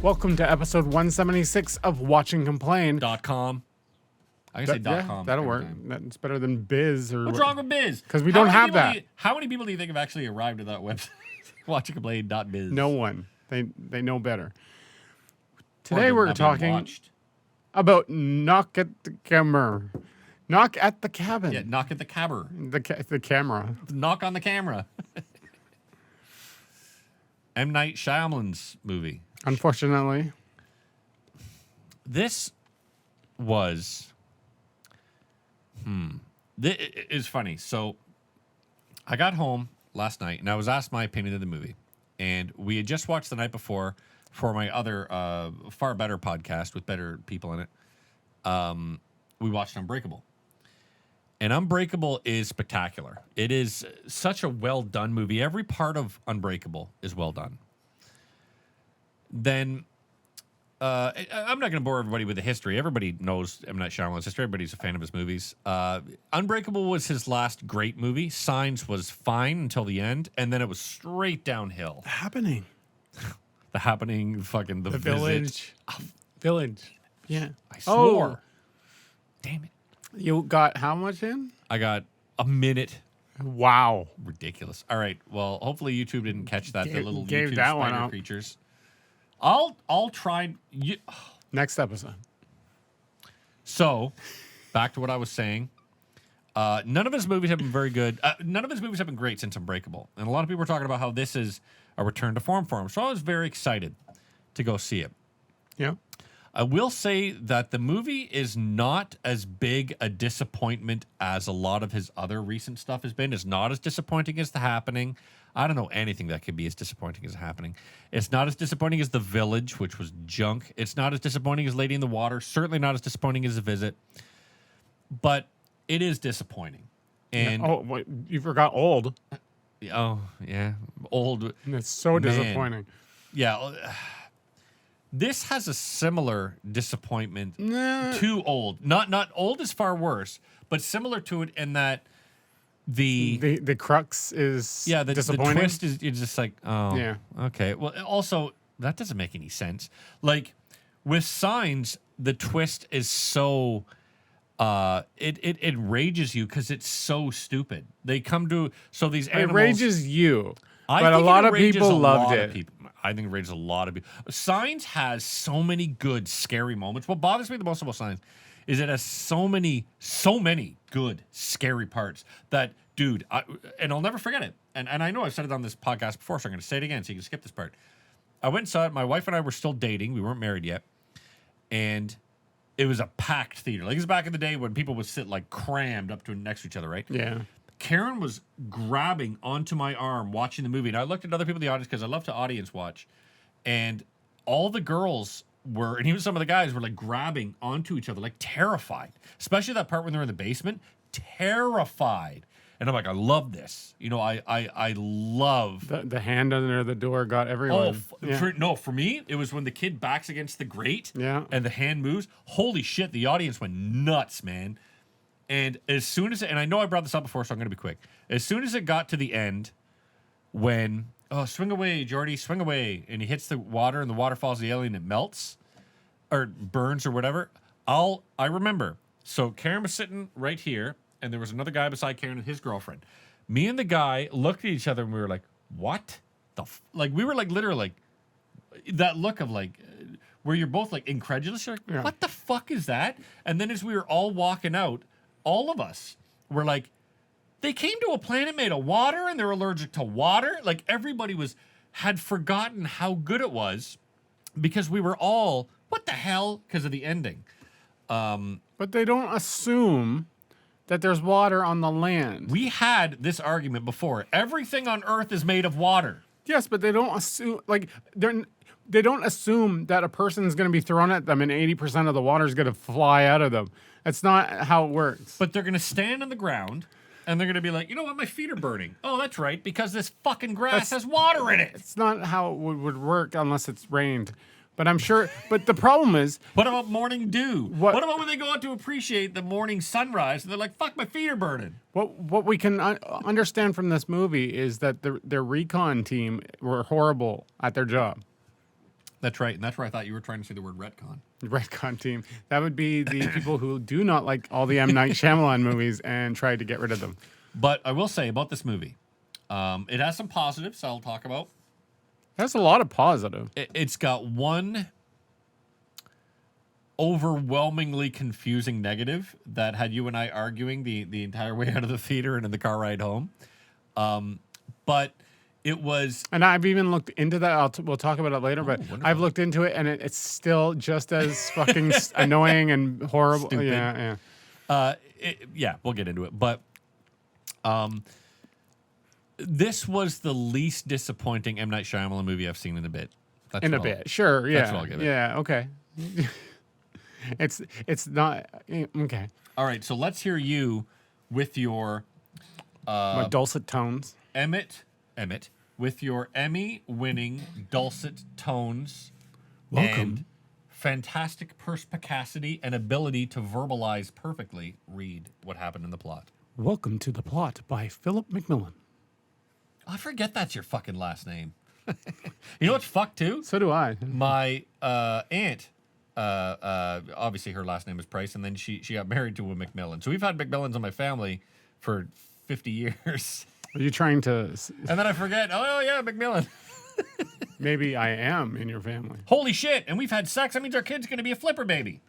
Welcome to episode 176 of Watch and Complain. .com. I can say Yeah, .com. that'll work. That's better than biz or What's wrong with biz? Because we don't have that. How many people do you think have actually arrived at that website? WatchAndComplain.biz. No one. They know better. Today we're talking about Knock at the Camera. Knock at the Cabin. Yeah, knock at the cabber. The camera. Knock on the camera. M. Night Shyamalan's movie. Unfortunately. This was... It is funny. So I got home last night and I was asked my opinion of the movie. And we had just watched the night before for my other far better podcast with better people in it. We watched Unbreakable. And Unbreakable is spectacular. It is such a well-done movie. Every part of Unbreakable is well done. Then, I'm not going to bore everybody with the history. Everybody knows M. Night Shyamalan's history. Everybody's a fan of his movies. Unbreakable was his last great movie. Signs was fine until the end, and then it was straight downhill. The Happening. The Happening, fucking The Village. Village. Yeah. I swore. Damn it. You got how much in? I got a minute. Wow. Ridiculous. All right. Well, hopefully YouTube didn't catch that. The little Gave YouTube that one spider out. creatures. I'll try. Next episode. So, back to what I was saying. None of his movies have been very good. None of his movies have been great since Unbreakable. And a lot of people are talking about how this is a return to form for him. So I was very excited to go see it. Yeah. I will say that the movie is not as big a disappointment as a lot of his other recent stuff has been. It's not as disappointing as The Happening. I don't know anything that could be as disappointing as The Happening. It's not as disappointing as The Village, which was junk. It's not as disappointing as Lady in the Water. Certainly not as disappointing as The Visit. But it is disappointing. And Oh, wait, you forgot Old. oh yeah, old. It's so disappointing. Yeah. This has a similar disappointment to Old. Not Old is far worse, but similar to it in that the crux is the disappointing. The twist is you're just like, oh, Yeah. okay. Well, also that doesn't make any sense. Like with Signs, the twist is so it enrages you because it's so stupid. They come to these animals. It rages you, I but a think lot it of enrages people a loved lot it. of people. I think it enrages a lot of people. Signs has so many good, scary moments. What bothers me the most about Signs is it has so many good, scary parts that, dude, and I'll never forget it. And I know I've said it on this podcast before, so I'm going to say it again so you can skip this part. I went and saw it. My wife and I were still dating. We weren't married yet. And it was a packed theater. Like, it was back in the day when people would sit, like, crammed up to next to each other, right? Yeah. Karen was grabbing onto my arm watching the movie. And I looked at other people in the audience because I love to audience watch. And all the girls were, and even some of the guys were like grabbing onto each other, like terrified. Especially that part when they're in the basement. Terrified. And I'm like, I love this. You know, I love... The hand under the door got everyone. For me, it was when the kid backs against the grate and the hand moves. Holy shit, the audience went nuts, man. And as soon as, and I know I brought this up before, so I'm going to be quick. As soon as it got to the end, when, swing away, Jordy, swing away, and he hits the water and the water falls the alien, it melts or burns or whatever. I remember. So Karen was sitting right here, and there was another guy beside Karen and his girlfriend. Me and the guy looked at each other, and we were like, "What the?" Like we were like literally like that look of like. Where you're both like incredulous. You're like, what the fuck is that? And then as we were all walking out, all of us were like, they came to a planet made of water and they're allergic to water. Like everybody had forgotten how good it was because we were all, what the hell? Because of the ending. But they don't assume that there's water on the land. We had this argument before. Everything on Earth is made of water. Yes, but they don't assume, like, they don't assume that a person's going to be thrown at them and 80% of the water is going to fly out of them. That's not how it works. But they're going to stand on the ground and they're going to be like, you know what, my feet are burning. Oh, that's right, because this fucking grass has water in it. It's not how it would work unless it's rained. But I'm sure, but the problem is... What about morning dew? What about when they go out to appreciate the morning sunrise and they're like, fuck, my feet are burning? What we can understand from this movie is that their recon team were horrible at their job. That's right, and that's where I thought you were trying to say the word retcon. Retcon team. That would be the people who do not like all the M. Night Shyamalan movies and try to get rid of them. But I will say about this movie, it has some positives I'll talk about. That's a lot of positive. It's got one overwhelmingly confusing negative that had you and I arguing the entire way out of the theater and in the car ride home. But it was... And I've even looked into that. We'll talk about it later, but wonderful. I've looked into it, and it's still just as fucking annoying and horrible. Stupid. Yeah. Yeah, we'll get into it. But this was the least disappointing M. Night Shyamalan movie I've seen in a bit. That's In a what bit. Sure, yeah. That's what I'll give it. Yeah, okay. It's not... Okay. All right, so let's hear you with your... My dulcet tones. Emmett, with your Emmy-winning dulcet tones, Welcome. and fantastic perspicacity and ability to verbalize perfectly, read what happened in the plot. Welcome to The Plot by Philip McMillan. I forget that's your fucking last name. You know what's fucked too? So do I. My aunt, obviously her last name is Price, and then she got married to a McMillan. So we've had McMillans in my family for 50 years. Are you trying to... And then I forget, oh yeah, McMillan. Maybe I am in your family. Holy shit, and we've had sex. That means our kid's going to be a flipper baby.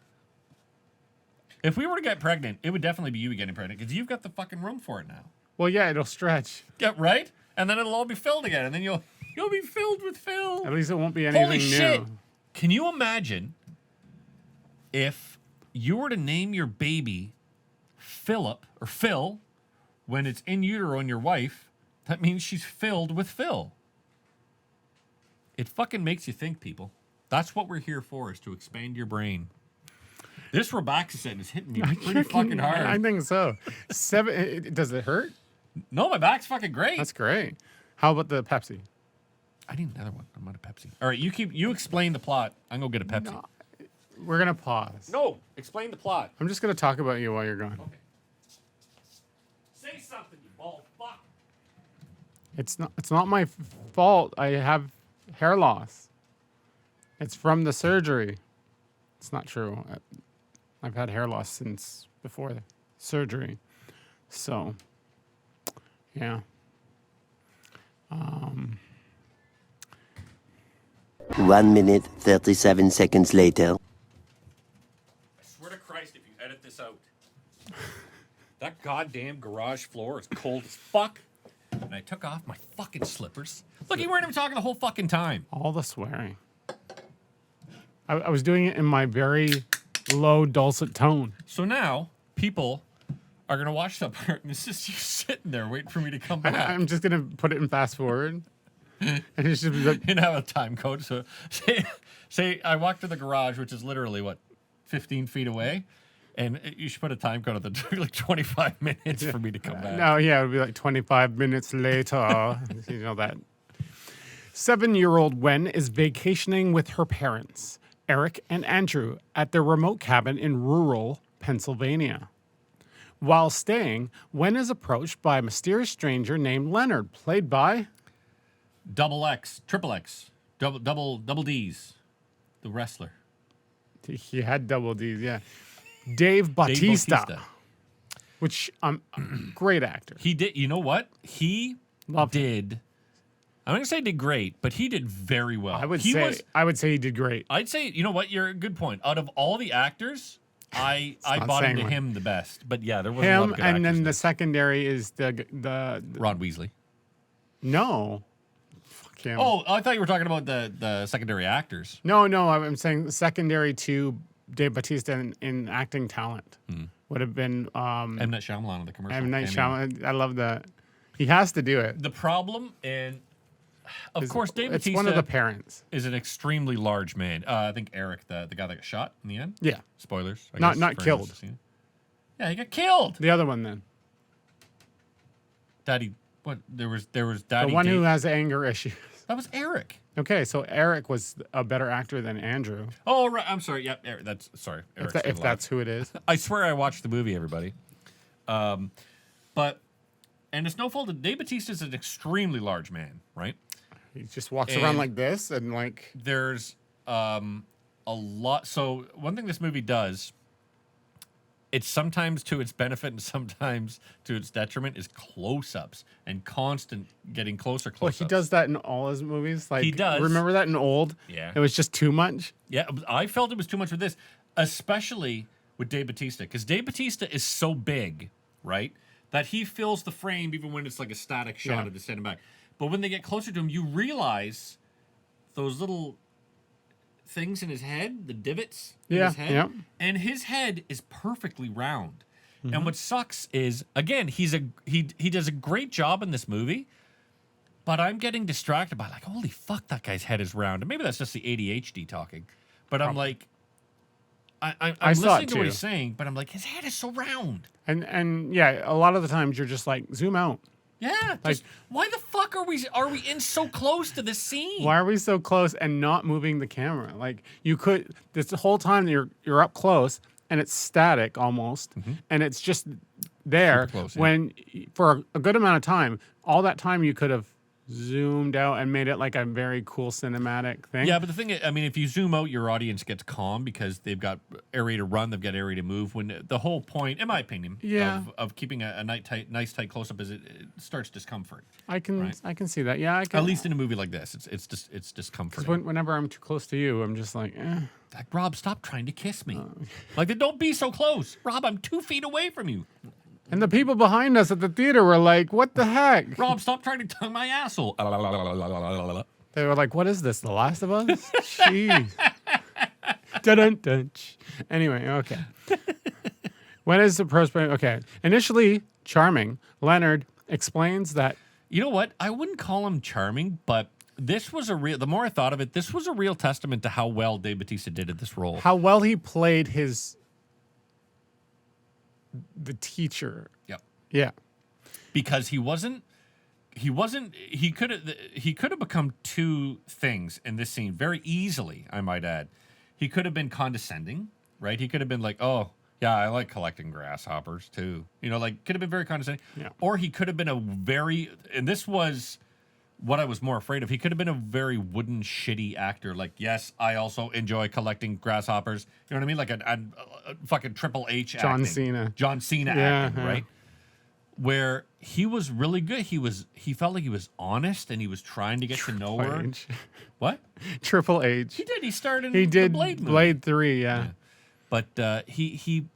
If we were to get pregnant, it would definitely be you getting pregnant, because you've got the fucking room for it now. Well, yeah, it'll stretch. Yeah, right? And then it'll all be filled again, and then you'll be filled with Phil. At least it won't be anything Holy new. shit. Can you imagine if you were to name your baby Philip or Phil when it's in utero in your wife? That means she's filled with Phil. It fucking makes you think, people. That's what we're here for, is to expand your brain. This Robaxacet is hitting me pretty fucking hard. I think so. Does it hurt? No, my back's fucking great. That's great. How about the Pepsi? I need another one. I'm out of Pepsi. All right, you explain the plot. I'm gonna get a Pepsi. No, we're gonna pause. No, explain the plot. I'm just gonna talk about you while you're gone. Okay. Say something, you bald fuck. It's not my fault. I have hair loss. It's from the surgery. It's not true. I've had hair loss since before the surgery. So, yeah. 1 minute, 37 seconds later. I swear to Christ, if you edit this out. That goddamn garage floor is cold as fuck. And I took off my fucking slippers. Look, you weren't even talking the whole fucking time. All the swearing. I was doing it in my very low dulcet tone. So now, people are going to watch that part, and it's just you sitting there waiting for me to come back. I'm just gonna put it in fast forward, and it's just like, You have a time code. So say I walk to the garage, which is literally, 15 feet away, and you should put a time code at the like 25 minutes for me to come back. no, yeah, it would be like 25 minutes later. You know that. 7-year-old Wen is vacationing with her parents, Eric and Andrew, at their remote cabin in rural Pennsylvania. While staying, Wen is approached by a mysterious stranger named Leonard, played by... Double X, triple X, double D's, the wrestler. He had double D's, yeah. Dave Bautista. Bautista. Which, great actor. He did. You know what? He Loved did. I'm not gonna say did great, but he did very well. I would say he did great. I'd say, you know what? You're a good point. Out of all the actors, I not bought saying into one. him the best. But yeah, there was a lot of Him, good and actors then the there. secondary is the Ron Weasley. no. Fuck him. Oh, I thought you were talking about the secondary actors. No, I'm saying secondary to Dave Bautista in acting talent would have been M. Night Shyamalan in the commercial. M. Night cameo. Shyamalan. I love that. He has to do it. The problem, and of course, Dave It's Bautista one of the parents. is an extremely large man. I think Eric, the guy that got shot in the end. Yeah. Spoilers. I Not guess, not for anyone killed. who's seen it. Yeah, he got killed. The other one then. Daddy, what? There was The Daddy. one who Dave- has anger issues. That was Eric. Okay, so Eric was a better actor than Andrew. Oh, right. I'm sorry. Yep. Eric, that's sorry. Eric's If alive. that's who it is. I swear I watched the movie, everybody. But and it's no fault of Dave Bautista is an extremely large man, right? He just walks around And- like this and like There's a lot. So one thing this movie does, it's sometimes to its benefit and sometimes to its detriment, is close-ups and constant getting closer Well, close-ups. he does that in all his movies. Like, He does. Remember that in Old? Yeah. It was just too much. Yeah, I felt it was too much with this, especially with Dave Bautista, because Dave Bautista is so big, right, that he fills the frame even when it's like a static shot of the standing back. But when they get closer to him, you realize those little things in his head, the divots in his head, and his head is perfectly round. And what sucks is, again, he does a great job in this movie, but I'm getting distracted by like, holy fuck, that guy's head is round. And maybe that's just the ADHD talking. But I'm like, I'm listening to what he's saying, but I'm like, his head is so round. And yeah, a lot of the times you're just like, zoom out. Yeah, like, why the fuck are we in so close to this scene? Why are we so close and not moving the camera? Like, you could, this whole time you're up close and it's static almost, and it's just there. Close, when for a good amount of time, all that time you could have zoomed out and made it like a very cool cinematic thing. Yeah, but the thing is, I mean, if you zoom out, your audience gets calm because they've got area to run, they've got area to move. When the whole point, in my opinion, of keeping a nice tight close up is it starts discomfort. I can see that. Yeah, I can. At least in a movie like this, it's discomforting. Whenever I'm too close to you, I'm just like, Like, Rob, stop trying to kiss me. Like, don't be so close, Rob. I'm 2 feet away from you. And the people behind us at the theater were like, what the heck? Rob, stop trying to tongue my asshole. They were like, what is this, The Last of Us? Jeez. Dun-dun-dun. Anyway, okay. When is the prospect? Okay. Initially charming, Leonard explains that. You know what? I wouldn't call him charming, but this was the more I thought of it, this was a real testament to how well Dave Bautista did at this role. How well he played the teacher. Yep. Yeah. Because he could have become two things in this scene very easily, I might add. He could have been condescending, right? He could have been like, "Oh, yeah, I like collecting grasshoppers too." You know, like could have been very condescending. Yeah. Or he could have been and this was what I was more afraid of. He could have been a very wooden, shitty actor. Like, yes, I also enjoy collecting grasshoppers. You know what I mean? Like a fucking Triple H acting. John Cena acting, right? Where he was really good. He felt like he was honest and he was trying to get to know her. What? Triple H. He did. He started in the Blade movie. Blade 3, yeah. But he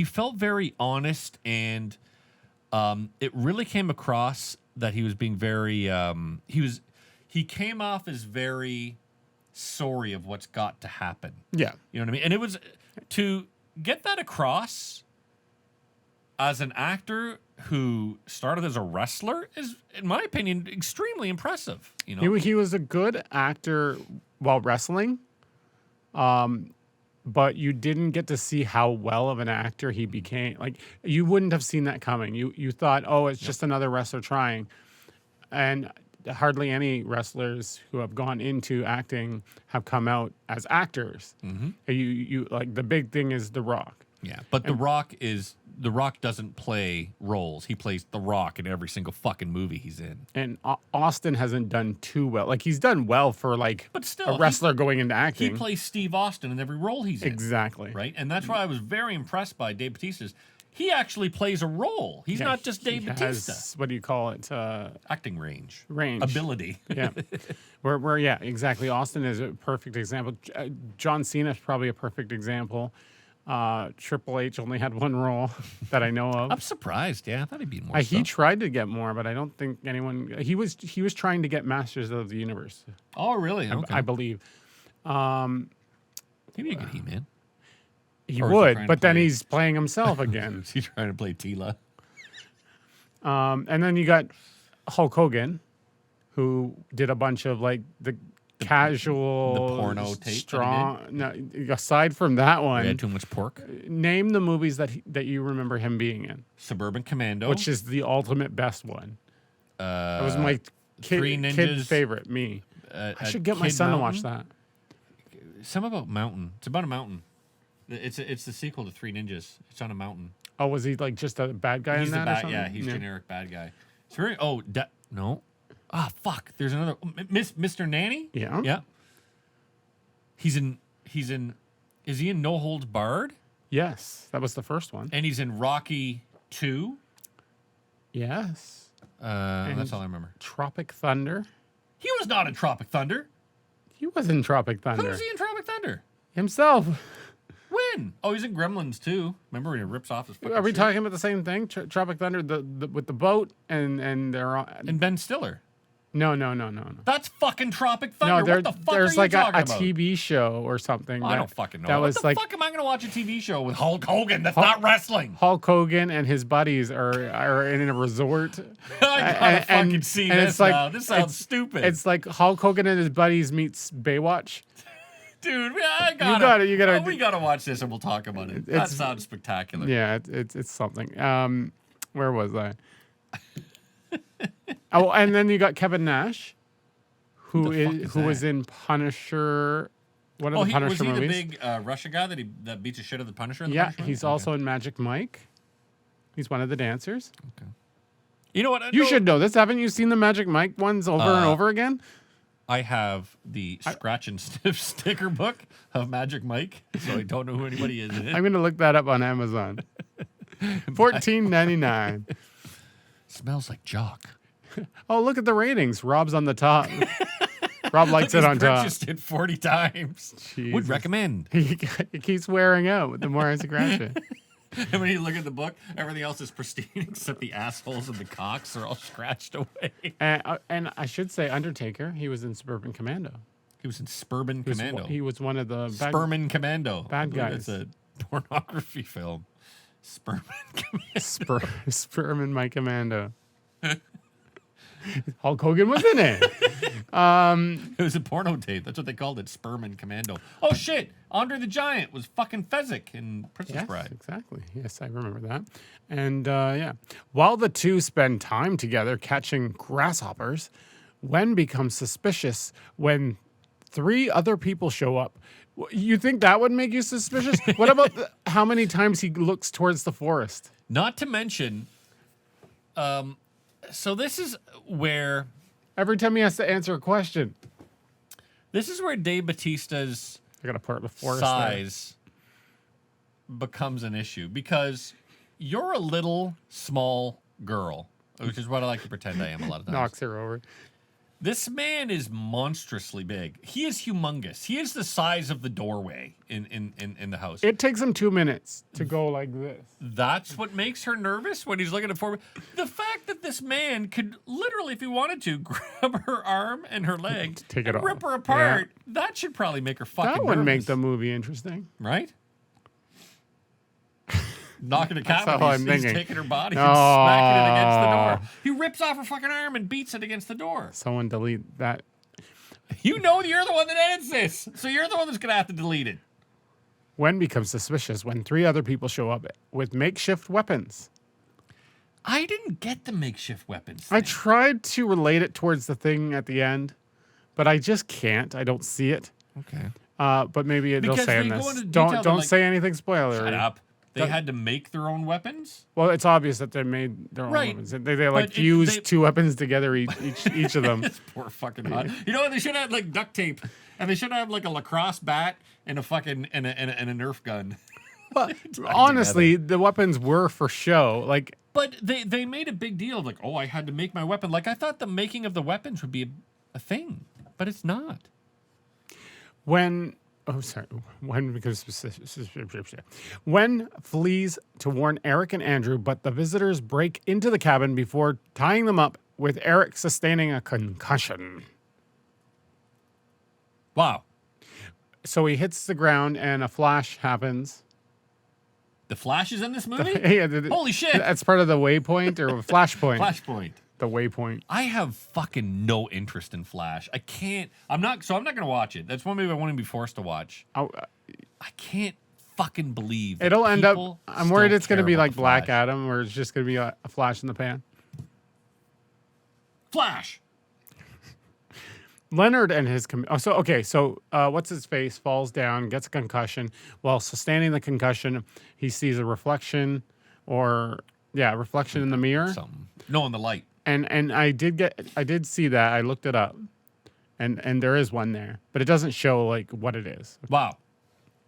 felt very honest, and it really came across that he was being very he came off as very sorry of what's got to happen. Yeah. You know what I mean? And it was to get that across as an actor who started as a wrestler is, in my opinion, extremely impressive. You know, he was a good actor while wrestling, but you didn't get to see how well of an actor he became. Like, you wouldn't have seen that coming. You thought, oh, it's just another wrestler trying, and hardly any wrestlers who have gone into acting have come out as actors. You like, the big thing is The Rock. Yeah, but The Rock doesn't play roles. He plays The Rock in every single fucking movie he's in. And Austin hasn't done too well. Like, he's done well for, like, but still, a wrestler going into acting. He plays Steve Austin in every role he's in. Exactly. Right? And that's why I was very impressed by Dave Bautista's. He actually plays a role. He's not just Dave Bautista. What do you call it? Acting range. Ability. Yeah. Yeah, exactly. Austin is a perfect example. John Cena is probably a perfect example. Triple H only had one role that I know of. I'm surprised. Yeah, I thought he'd be more. He tried to get more, but I don't think anyone. He was trying to get Masters of the Universe. Oh, really? Okay. I believe. Maybe a good He-Man. He would, but then he's playing himself again. He's trying to play Tila. And then you got Hulk Hogan, who did a bunch of like the casual, the porno tape. Strong. No, aside from that one, he had too much pork. Name the movies that you remember him being in. Suburban Commando, which is the ultimate best one. That was my kid favorite. Me, I should get my son to watch that. Some about mountain. It's about a mountain. It's the sequel to Three Ninjas. It's on a mountain. Oh, was he like just a bad guy in that? Or something? Yeah, he's generic bad guy. It's very. No. Ah, fuck. There's another. Mr. Nanny? Yeah. Yeah. He's in. Is he in No Holds Barred? Yes, that was the first one. And he's in Rocky 2. Yes. That's all I remember. Tropic Thunder. He was not in Tropic Thunder. He was in Tropic Thunder. Who's he in Tropic Thunder? Himself. When? Oh, he's in Gremlins too. Remember when he rips off his fucking Are we suit? talking about the same thing? Tropic Thunder, with the boat and they're on. And Ben Stiller. No. That's fucking Tropic Thunder. No, what the fuck there's are you like talking a about? TV show or something. I don't fucking know. That What was the like fuck am I going to watch a TV show with Hulk Hogan? That's not wrestling. Hulk Hogan and his buddies are in a resort. I gotta fucking see and this it's like, now. This sounds stupid. It's like Hulk Hogan and his buddies meets Baywatch. Dude, we gotta watch this and we'll talk about it. That sounds spectacular. Yeah, it's something. Where was I? Oh, and then you got Kevin Nash, who was in Punisher. One of the Punisher movies. Was he the big Russian guy that beats the shit out of the Punisher? In the Punisher he's also in Magic Mike. He's one of the dancers. Okay. You know what? You should know this. Haven't you seen the Magic Mike ones over and over again? I have the scratch and sniff sticker book of Magic Mike, so I don't know who anybody is in it. I'm going to look that up on Amazon. $14.99. Smells like Jock. Oh, look at the ratings. Rob's on the top. Rob likes it on top. Purchased it 40 times. Jesus. Would recommend. It keeps wearing out the more I scratch it. And when you look at the book, everything else is pristine except the assholes and the cocks are all scratched away. And I should say, Undertaker, he was in Suburban Commando. He was in Spurman Commando. He was one of the Sperman Commando. Bad guys. It's a pornography film. Sperman Commando. Sperman My Commando. Hulk Hogan was in it. It was a porno tape. That's what they called it, Sperman Commando. Oh, shit. Andre the Giant was fucking Fezzik in Princess Bride. Exactly. Yes, I remember that. And, while the two spend time together catching grasshoppers, Wen becomes suspicious when 3 other people show up. You think that would make you suspicious? What about how many times he looks towards the forest? Not to mention, so this is where... Every time he has to answer a question. This is where Dave Bautista's I got to part the forest size becomes an issue. Because you're a little small girl, which is what I like to pretend I am a lot of times. Knocks her over. This man is monstrously big. He is humongous. He is the size of the doorway in the house. It takes him 2 minutes to go like this. That's what makes her nervous when he's looking at forward. The fact that this man could literally, if he wanted to, grab her arm and her leg, Take it and rip off. her apart, that should probably make her fucking That would nervous. make the movie interesting. Right? Knocking a cat That's when all he's I'm thinking. taking her body No. and smacking it against the door. He rips off her fucking arm and beats it against the door. Someone delete that. You know you're the one that edits this, so you're the one that's going to have to delete it. Wen becomes suspicious when 3 other people show up with makeshift weapons. I didn't get the makeshift weapons I thing. tried to relate it towards the thing at the end, but I just can't. I don't see it. Okay. But maybe it'll Because say they in go this. into detail, Don't like- say anything spoiler. Shut up. They had to make their own weapons? Well, it's obvious that they made their own Right. weapons. They like But fused 2 weapons together each of them. This poor fucking hot. You know what? They should have like duct tape, and they should have like a lacrosse bat and a fucking and a Nerf gun. But honestly, the weapons were for show. Like, But they made a big deal of like, oh, I had to make my weapon. Like I thought the making of the weapons would be a thing, but it's not. when flees to warn Eric and Andrew, but the visitors break into the cabin before tying them up, with Eric sustaining a concussion. Wow. So he hits the ground and a flash happens. The Flash is in this movie? Yeah, Holy shit. That's part of the waypoint or flashpoint. Flashpoint. The waypoint. I have fucking no interest in Flash. I can't. I'm not going to watch it. That's one movie I won't even be forced to watch. Oh, I can't fucking believe that it'll end up. people I'm worried still it's going to care be about like the Black Flash. Adam, where it's just going to be a flash in the pan. Flash. Leonard and his so what's his face falls down, gets a concussion. While sustaining the concussion, he sees a reflection in the mirror. Something. No, in the light. And I did see that. I looked it up. and there is one there, but it doesn't show like what it is. Wow.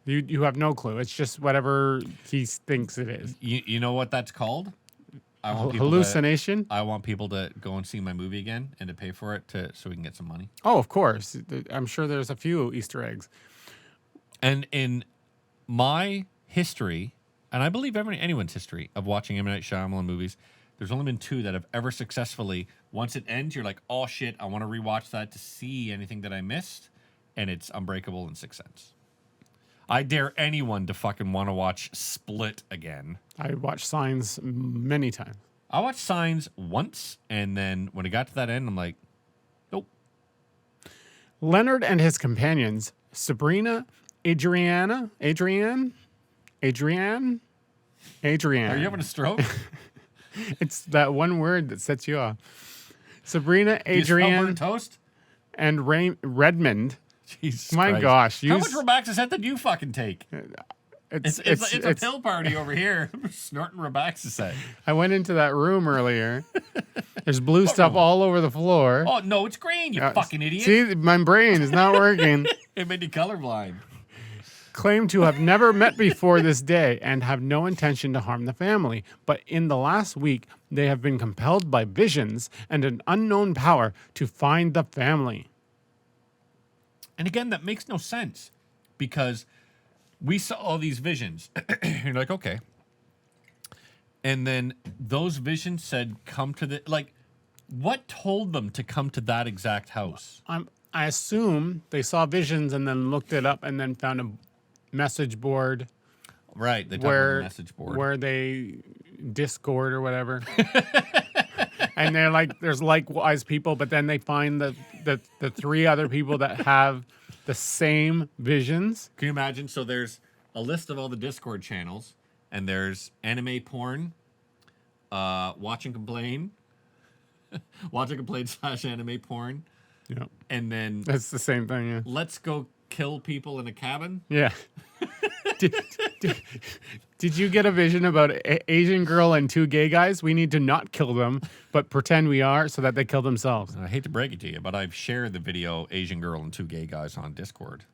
You have no clue. It's just whatever he thinks it is. You know what that's called? I want Hallucination. I want people to go and see my movie again and to pay for it so we can get some money. Oh, of course. I'm sure there's a few Easter eggs. And in my history, and I believe anyone's history of watching M. Night Shyamalan movies, there's only been 2 that have ever successfully, once it ends, you're like, oh shit, I want to rewatch that to see anything that I missed. And it's Unbreakable and Sixth Sense. I dare anyone to fucking want to watch Split again. I watched Signs many times. I watched Signs once, and then when it got to that end, I'm like, nope. Leonard and his companions, Sabrina, Adrienne. Are you having a stroke? It's that one word that sets you off. Sabrina, Do you smell Adrienne, burnt toast? and Redmond. Jesus My Christ. gosh. How much Robaxacet did you fucking take? It's a pill party over here. Snorting Robaxacet. I went into that room earlier. There's blue stuff all over the floor. Oh, no, it's green, you fucking idiot. See, my brain is not working. It made you colorblind. Claim to have never met before this day and have no intention to harm the family. But in the last week, they have been compelled by visions and an unknown power to find the family. And again, that makes no sense because we saw all these visions. You're like, okay. And then those visions said, come to the, like, what told them to come to that exact house? I assume they saw visions and then looked it up and then found a message board. Right. They talk about the message board. Where they Discord or whatever. And they're like, there's likewise people, but then they find the 3 other people that have the same visions. Can you imagine? So there's a list of all the Discord channels, and there's anime porn, watch and complain / anime porn. Yeah. And then That's the same thing, yeah. let's go kill people in a cabin. Yeah. Did you get a vision about Asian girl and 2 gay guys? We need to not kill them, but pretend we are so that they kill themselves. I hate to break it to you, but I've shared the video Asian girl and 2 gay guys on Discord.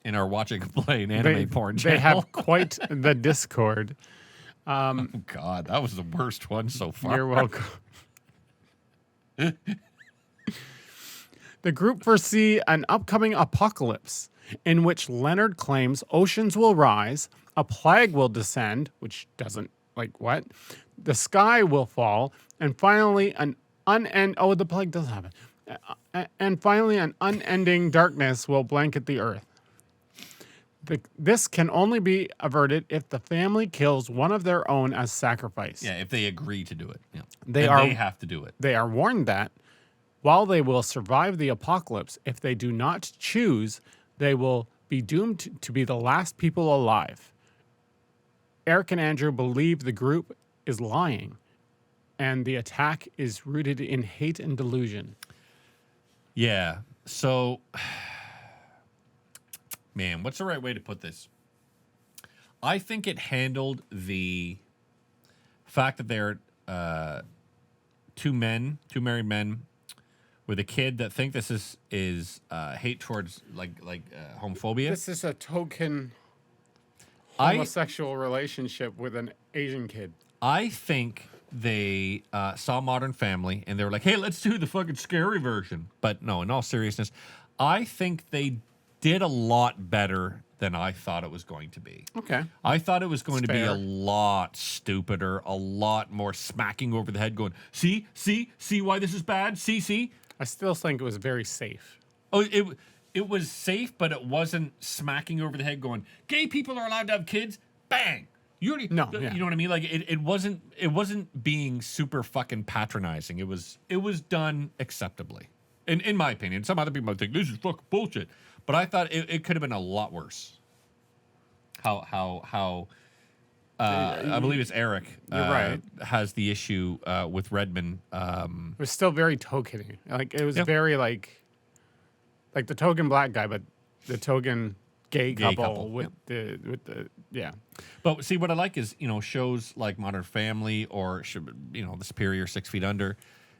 In our watch and complain anime porn channel. They have quite the Discord. Oh, God, that was the worst one so far. You're welcome. The group foresee an upcoming apocalypse in which Leonard claims oceans will rise, a plague will descend, which doesn't, like what? The sky will fall, and finally the plague does happen. And finally an unending darkness will blanket the earth. This can only be averted if the family kills one of their own as sacrifice. Yeah, if they agree to do it. Yeah. They have to do it. They are warned that while they will survive the apocalypse, if they do not choose, they will be doomed to be the last people alive. Eric and Andrew believe the group is lying, and the attack is rooted in hate and delusion. Yeah. So, man, what's the right way to put this? I think it handled the fact that they're 2 married men with a kid that think this is hate towards like homophobia. This is a token homosexual relationship with an Asian kid. I think they saw Modern Family and they were like, hey, let's do the fucking scary version. But no, in all seriousness, I think they did a lot better than I thought it was going to be. Okay. I thought it was going to be fair. a lot stupider, a lot more smacking over the head going, see why this is bad? See? I still think it was very safe. Oh, it was safe, but it wasn't smacking over the head going, gay people are allowed to have kids. Bang. You know what I mean? Like it wasn't being super fucking patronizing. It was done acceptably. In my opinion. Some other people might think this is fucking bullshit. But I thought it could have been a lot worse. How I believe it's Eric. You're right. Has the issue with Redmond. It was still very tokeny. Like it was very like the token black guy, but the token gay couple. with the yeah. But see, what I like is shows like Modern Family or The Superior, 6 Feet Under.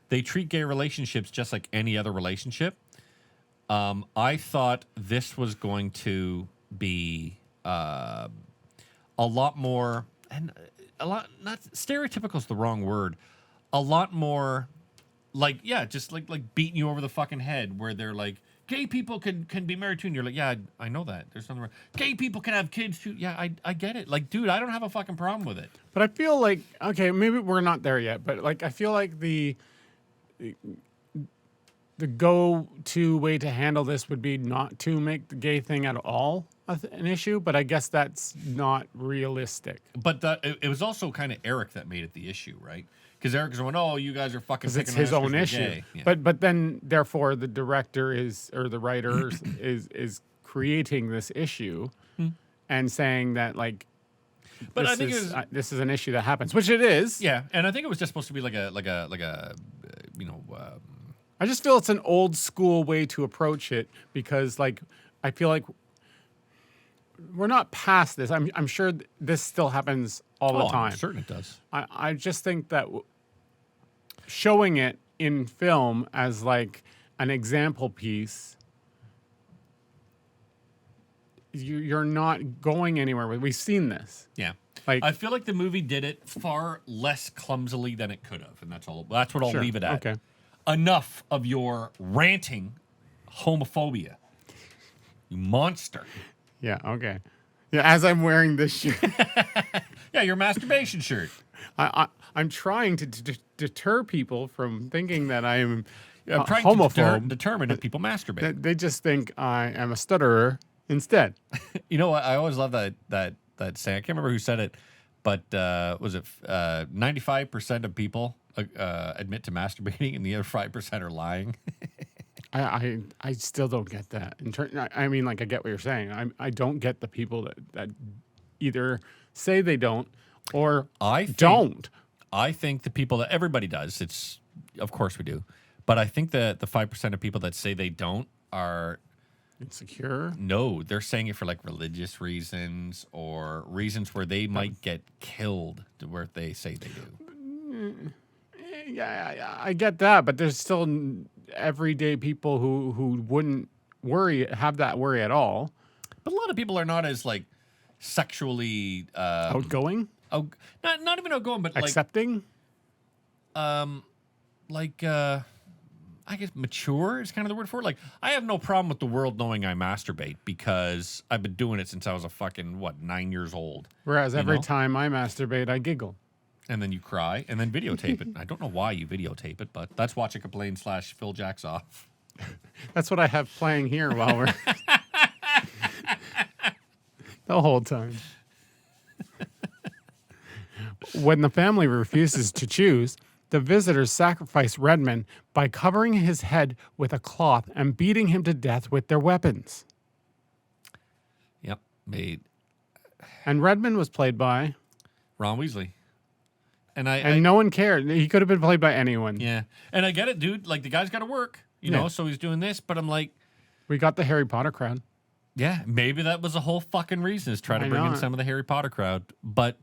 They treat gay relationships just like any other relationship. I thought this was going to be a lot more, and a lot, not stereotypical is the wrong word, a lot more like, yeah, just like beating you over the fucking head, where they're like, gay people can be married too, and you're like, yeah, I know that. There's nothing wrong. Gay people can have kids too. Yeah, I get it. Like, dude, I don't have a fucking problem with it. But I feel like, okay, maybe we're not there yet, but like I feel like the go-to way to handle this would be not to make the gay thing at all an issue, but I guess that's not realistic. But it was also kind of Eric that made it the issue, right? Because Eric was going, oh, you guys are fucking Because it's picking on his us 'cause own we're issue. gay. Yeah. But then, therefore, the director or the writer is creating this issue and saying that, like, But this I think this is an issue that happens, which it is. yeah, and I think it was just supposed to be like a I just feel it's an old school way to approach it because, like, I feel like we're not past this. I'm sure this still happens all the time. I'm certain it does. I just think that showing it in film as like an example piece, you're not going anywhere with. We've seen this. Yeah. Like, I feel like the movie did it far less clumsily than it could have, and that's all. That's what I'll leave it at. Okay. Enough of your ranting homophobia, you monster. Yeah. Okay. Yeah. As I'm wearing this shirt, Yeah, your masturbation shirt. I'm trying to deter people from thinking that I'm I'm trying homophobe. to determine if people masturbate. They just think I am a stutterer instead. You know what? I always love that saying. I can't remember who said it, but was it 95% of people admit to masturbating, and the other 5% are lying? I still don't get that. I mean, like, I get what you're saying. I don't get the people that either say they don't or don't. I think the people that everybody does. It's of course we do, but I think that the 5% of people that say they don't are insecure. No, they're saying it for like religious reasons or reasons where they might get killed, to where they say they do. Yeah, I get that, but there's still everyday people who wouldn't have that worry at all. But a lot of people are not as like sexually Outgoing? Not even outgoing, but Accepting? I guess mature is kind of the word for it. Like, I have no problem with the world knowing I masturbate because I've been doing it since I was a fucking 9 years old. Whereas every time I masturbate, I giggle. And then you cry, and then videotape it. I don't know why you videotape it, but that's Watch It Complain / Phil Jacks Off. That's what I have playing here while we're the whole time. When the family refuses to choose, the visitors sacrifice Redmond by covering his head with a cloth and beating him to death with their weapons. Yep, made. And Redmond was played by Ron Weasley. And no one cared. He could have been played by anyone. Yeah. And I get it, dude. Like, the guy's got to work, you know, so he's doing this. But I'm like, we got the Harry Potter crowd. Yeah, maybe that was the whole fucking reason, is try to bring in some of the Harry Potter crowd. But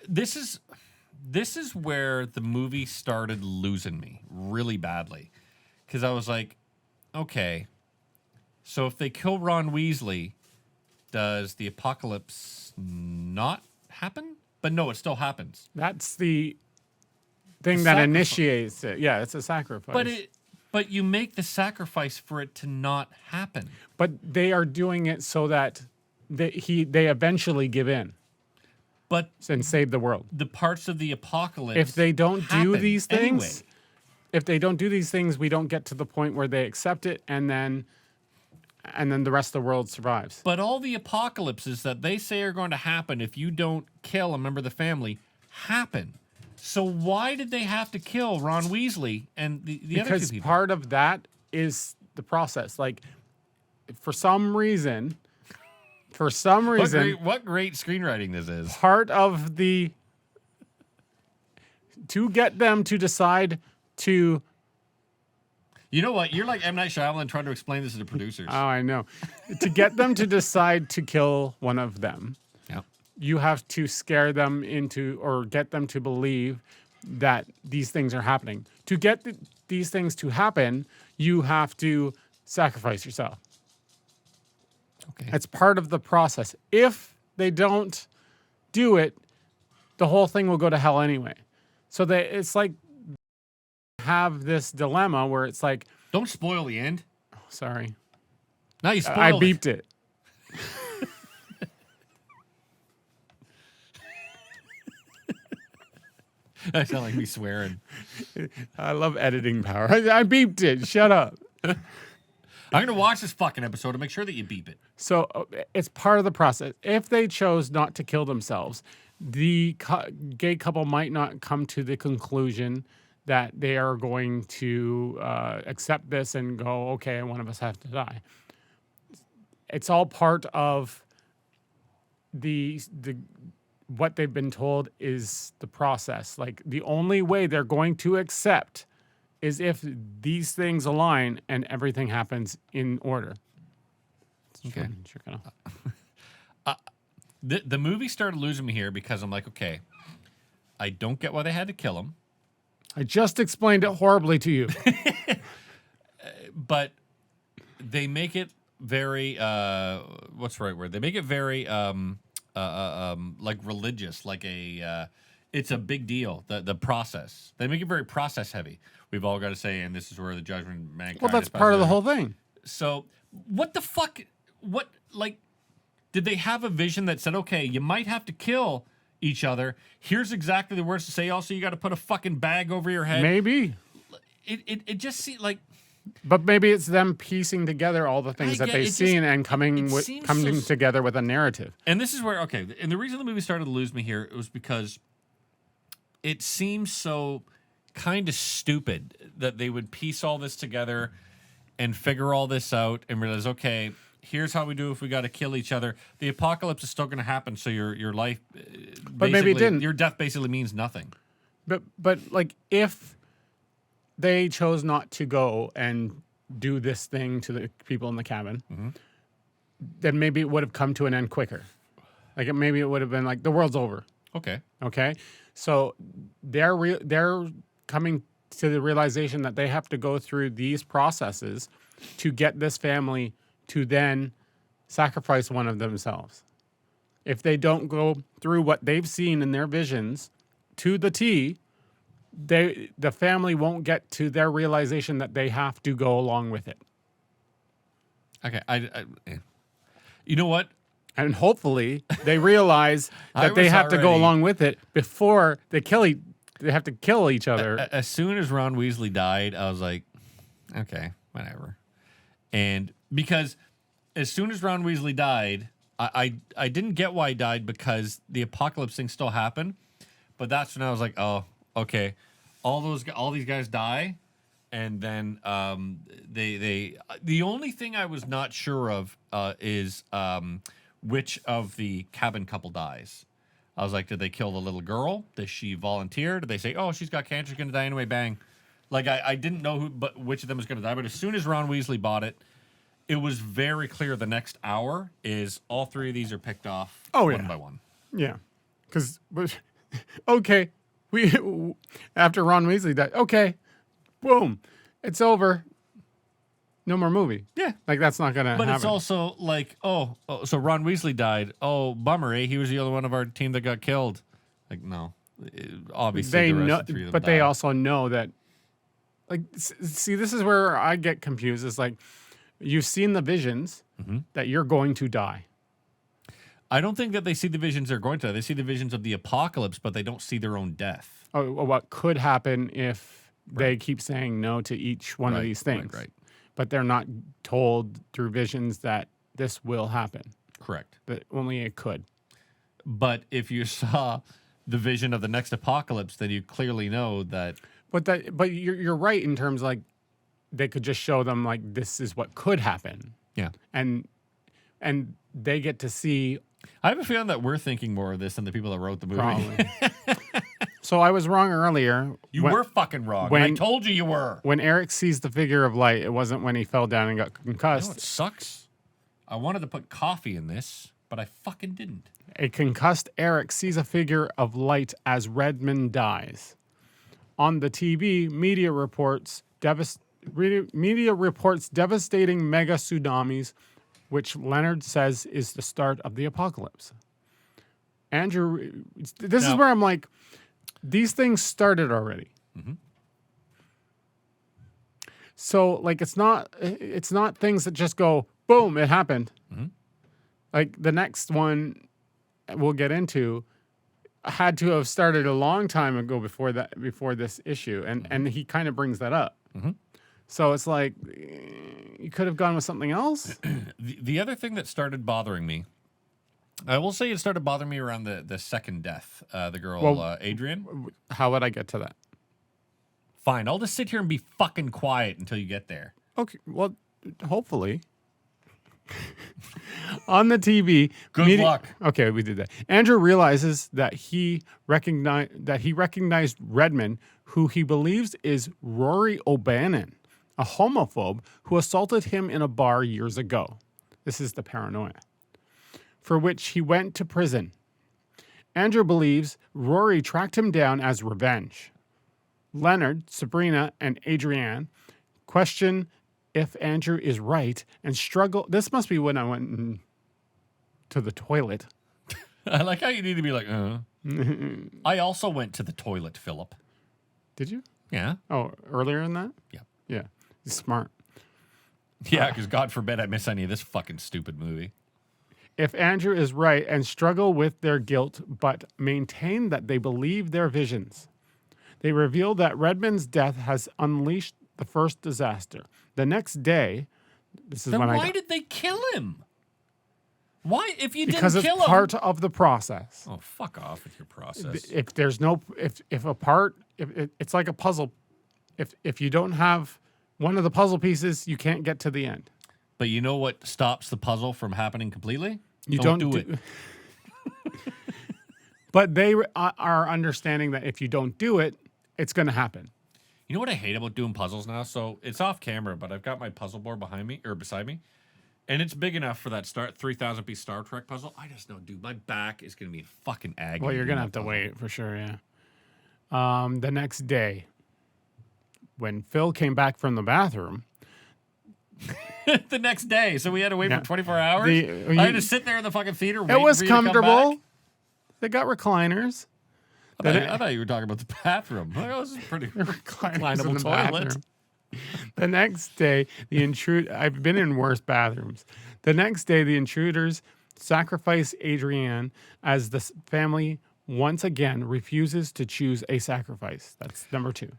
this is where the movie started losing me really badly. Because I was like, okay, so if they kill Ron Weasley, does the apocalypse not happen? But no, it still happens. That's the thing that initiates it. Yeah, it's a sacrifice. But you make the sacrifice for it to not happen. But they are doing it so that they eventually give in. But and save the world. The parts of the apocalypse. If they don't do these things, anyway. We don't get to the point where they accept it, and then the rest of the world survives. But all the apocalypses that they say are going to happen if you don't kill a member of the family happen. So why did they have to kill Ron Weasley and the other two people? Because part of that is the process. Like, for some reason, what great screenwriting this is. Part of to get them to decide to. You know what? You're like M. Night Shyamalan trying to explain this to the producers. Oh, I know. To get them to decide to kill one of them, you have to scare them into or get them to believe that these things are happening. To get these things to happen, you have to sacrifice yourself. Okay. It's part of the process. If they don't do it, the whole thing will go to hell anyway. So it's like have this dilemma where it's like, don't spoil the end. Sorry, Now you spoiled I beeped it. That sound like me swearing. I love editing power. I beeped it. Shut up. I'm going to watch this fucking episode to make sure that you beep it. So it's part of the process. If they chose not to kill themselves, the gay couple might not come to the conclusion that they are going to accept this and go, okay, one of us has to die. It's all part of the what they've been told is the process. Like the only way they're going to accept is if these things align and everything happens in order. Okay. Sure gonna. The movie started losing me here because I'm like, okay, I don't get why they had to kill him. I just explained it horribly to you. But they make it very, what's the right word? They make it very, like religious, like it's a big deal. The process. They make it very process heavy. We've all got to say, and this is where the judgment of mankind. Well, that's is part of the passed. whole thing. So what the fuck? What, like, did they have a vision that said, okay, you might have to kill each other. Here's exactly the words to say. Also, you got to put a fucking bag over your head. Maybe. It just seemed like. But maybe it's them piecing together all the things that they've seen and coming together with a narrative. And this is where, okay, and the reason the movie started to lose me here was because it seems so kind of stupid that they would piece all this together and figure all this out and realize, okay, here's how we do if we got to kill each other. The apocalypse is still going to happen, so your life, but maybe it didn't. Your death basically means nothing. But like if they chose not to go and do this thing to the people in the cabin, then maybe it would have come to an end quicker. Like maybe it would have been like the world's over. Okay. Okay, so they're coming to the realization that they have to go through these processes to get this family to then sacrifice one of themselves. If they don't go through what they've seen in their visions to the T, the family won't get to their realization that they have to go along with it. Okay. You know what? And hopefully they realize that they have to go along with it before they they have to kill each other. As soon as Ron Weasley died, I was like, okay, whatever. And because as soon as Ron Weasley died, I didn't get why he died because the apocalypse thing still happened. But that's when I was like, oh, okay. All these guys die, and then the only thing I was not sure of is which of the cabin couple dies. I was like, did they kill the little girl? Did she volunteer? Did they say, oh, she's got cancer, she's gonna die anyway, bang? Like I didn't know which of them was gonna die, but as soon as Ron Weasley bought it, it was very clear the next hour is all three of these are picked off one by one. Yeah. Because, okay, after Ron Weasley died, okay, boom, it's over. No more movie. Yeah. Like, that's not going to happen. But it's also like, oh, so Ron Weasley died. Oh, bummer, eh? He was the only one of our team that got killed. Like, no. Obviously, they the rest know, of the three of them but died. they also know that, like, see, this is where I get confused. It's like, you've seen the visions that you're going to die. I don't think that they see the visions they're going to. They see the visions of the apocalypse, but they don't see their own death. Oh, what could happen if they keep saying no to each one of these things. Right. But they're not told through visions that this will happen. Correct. That only it could. But if you saw the vision of the next apocalypse, then you clearly know that. But you're right in terms like they could just show them like this is what could happen. Yeah. And they get to see. I have a feeling that we're thinking more of this than the people that wrote the movie. Probably. So I was wrong earlier. You were fucking wrong. I told you were. When Eric sees the figure of light, it wasn't when he fell down and got concussed. You know what sucks? I wanted to put coffee in this, but I fucking didn't. A concussed Eric sees a figure of light as Redmond dies. On the TV, media reports devastating mega tsunamis, which Leonard says is the start of the apocalypse. Andrew, this is where I'm like, these things started already. So like it's not things that just go boom, it happened. Like the next one we'll get into had to have started a long time ago before this issue, and he kind of brings that up. So it's like you could have gone with something else. The other thing that started bothering me, I will say it started bothering me around the second death, the girl Adrian. How would I get to that? Fine, I'll just sit here and be fucking quiet until you get there. Okay, well, hopefully. On the TV. Good luck. Okay, we did that. Andrew realizes that he recognized Redmond, who he believes is Rory O'Bannon, a homophobe who assaulted him in a bar years ago. This is the paranoia. For which he went to prison. Andrew believes Rory tracked him down as revenge. Leonard, Sabrina, and Adrienne question if Andrew is right and struggle. This must be when I went to the toilet. I like how you need to be like, I also went to the toilet, Philip. Did you? Yeah. Oh, earlier in that? Yeah. Yeah. He's smart. Yeah, because God forbid I miss any of this fucking stupid movie. If Andrew is right and struggle with their guilt, but maintain that they believe their visions. They reveal that Redmond's death has unleashed the first disaster. The next day, this is then when why did they kill him? Why, if you didn't kill him? Because it's part of the process. Oh, fuck off with your process. If there's no, if it's like a puzzle. If you don't have one of the puzzle pieces, you can't get to the end. But you know what stops the puzzle from happening completely? You don't do it. But they are understanding that if you don't do it, it's going to happen. You know what I hate about doing puzzles now? So it's off camera, but I've got my puzzle board beside me, and it's big enough for that 3,000 piece Star Trek puzzle. I just know, dude, my back is going to be in fucking agony. Well, you're going to have to wait for sure, yeah. The next day, when Phil came back from the bathroom. The next day, so we had to wait for 24 hours? I had to sit there in the fucking theater waiting. It was for you to come comfortable. back? They got recliners. I thought you were talking about the bathroom. That was a pretty reclinable toilet. The next day, I've been in worse bathrooms. The next day, the intruders sacrifice Adrienne as the family once again refuses to choose a sacrifice. That's number 2.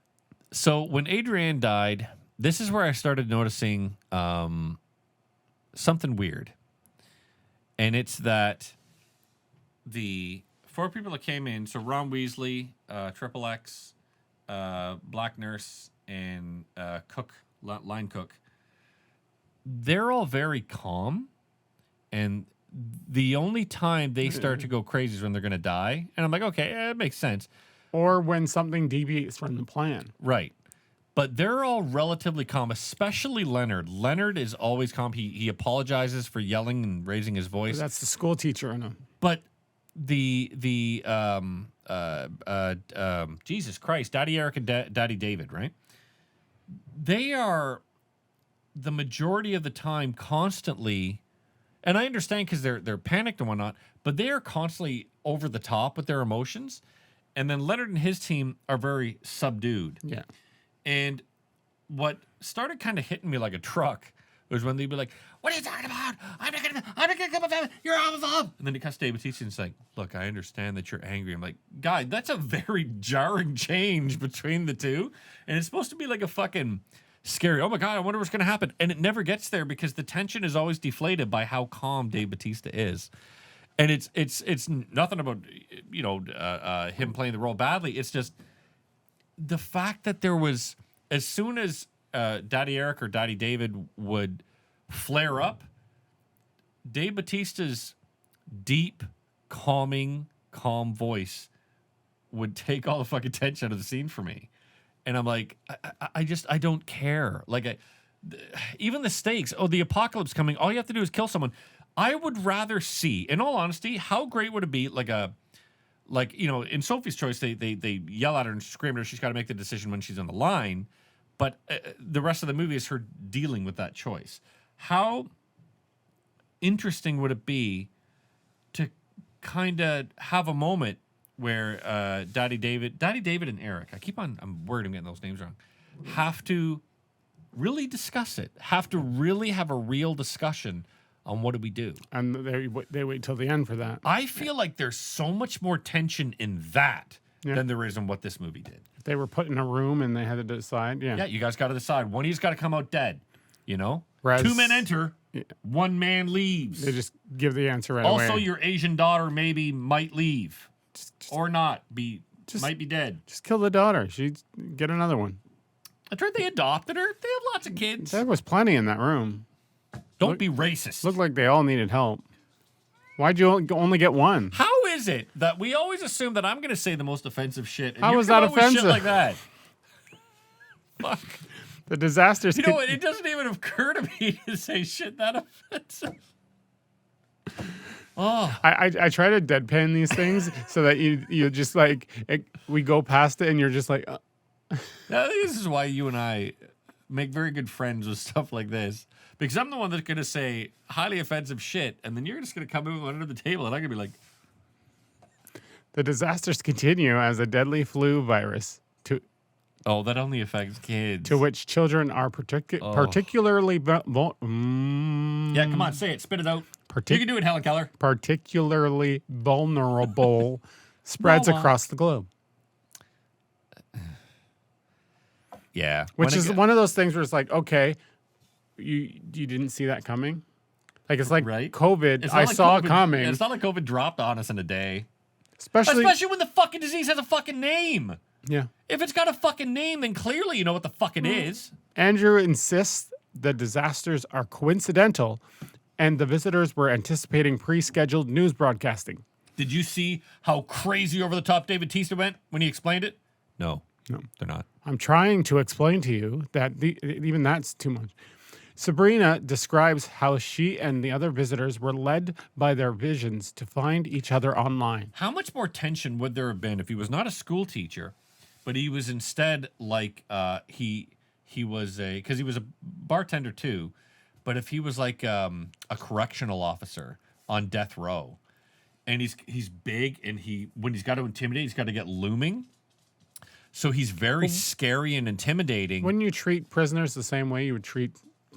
So when Adrienne died, this is where I started noticing something weird. And it's that the 4 people that came in, so Ron Weasley, Triple X, Black Nurse, and Line Cook, they're all very calm. And the only time they start to go crazy is when they're going to die. And I'm like, okay, it makes sense. Or when something deviates from the plan. Right. But they're all relatively calm, especially Leonard. Leonard is always calm. He apologizes for yelling and raising his voice. That's the school teacher in him. But Jesus Christ, Daddy Eric and Daddy David, right? They are the majority of the time constantly, and I understand because they're panicked and whatnot, but they are constantly over the top with their emotions. And then Leonard and his team are very subdued. Yeah. And what started kind of hitting me like a truck was when they'd be like, "What are you talking about? I'm not gonna come with you're homophobe." And then it cuts to David Bautista and it's like, "Look, I understand that you're angry." I'm like, "Guy, that's a very jarring change between the two." And it's supposed to be like a fucking scary, oh my God, I wonder what's gonna happen. And it never gets there because the tension is always deflated by how calm Dave Bautista is. And it's nothing about him playing the role badly. It's just the fact that there was, as soon as Daddy Eric or Daddy David would flare up, Dave Bautista's deep, calm voice would take all the fucking tension out of the scene for me. And I'm like, I don't care. Like, even the stakes, the apocalypse coming, all you have to do is kill someone. I would rather see, in all honesty, how great would it be, like a like, in Sophie's Choice, they yell at her and scream at her. She's got to make the decision when she's on the line. But the rest of the movie is her dealing with that choice. How interesting would it be to kind of have a moment where Daddy David and Eric, I'm worried I'm getting those names wrong, have to really discuss it, have to really have a real discussion on what do we do. And they wait till the end for that. I feel like there's so much more tension in that than there is in what this movie did. If they were put in a room and they had to decide, Yeah, you guys got to decide. One of you's got to come out dead, Whereas, 2 men enter, 1 man leaves. They just give the answer right away. Also, your Asian daughter maybe might leave. Or not. Might be dead. Just kill the daughter. She'd get another one. I heard they adopted her. They have lots of kids. There was plenty in that room. Don't be racist. Looked like they all needed help. Why'd you only get one? How is it that we always assume that I'm going to say the most offensive shit? And How you're was that coming up with offensive? Shit like that. Fuck. The disasters. It doesn't even occur to me to say shit that offensive. Oh, I try to deadpan these things so that you just we go past it and you're just like. I think this is why you and I make very good friends with stuff like this. Because I'm the one that's going to say highly offensive shit, and then you're just going to come in under the table, and I'm going to be like... The disasters continue as a deadly flu virus Oh, that only affects kids. to which children are particularly... Yeah, come on, say it. Spit it out. You can do it, Helen Keller. Particularly vulnerable spreads across the globe. Yeah. Which is one of those things where it's like, okay... You didn't see that coming? Like, it's like right? COVID, I saw coming. It's not like COVID dropped on us in a day. Especially when the fucking disease has a fucking name. Yeah. If it's got a fucking name, then clearly you know what the fuck it is. Andrew insists the disasters are coincidental and the visitors were anticipating pre-scheduled news broadcasting. Did you see how crazy over the top David Tista went when he explained it? No, they're not. I'm trying to explain to you that even that's too much. Sabrina describes how she and the other visitors were led by their visions to find each other online. How much more tension would there have been if he was not a school teacher, but he was instead like he was because he was a bartender too, but if he was like a correctional officer on death row, and he's big and when he's got to intimidate, he's got to get looming. So he's very scary and intimidating. Wouldn't you treat prisoners the same way you would treat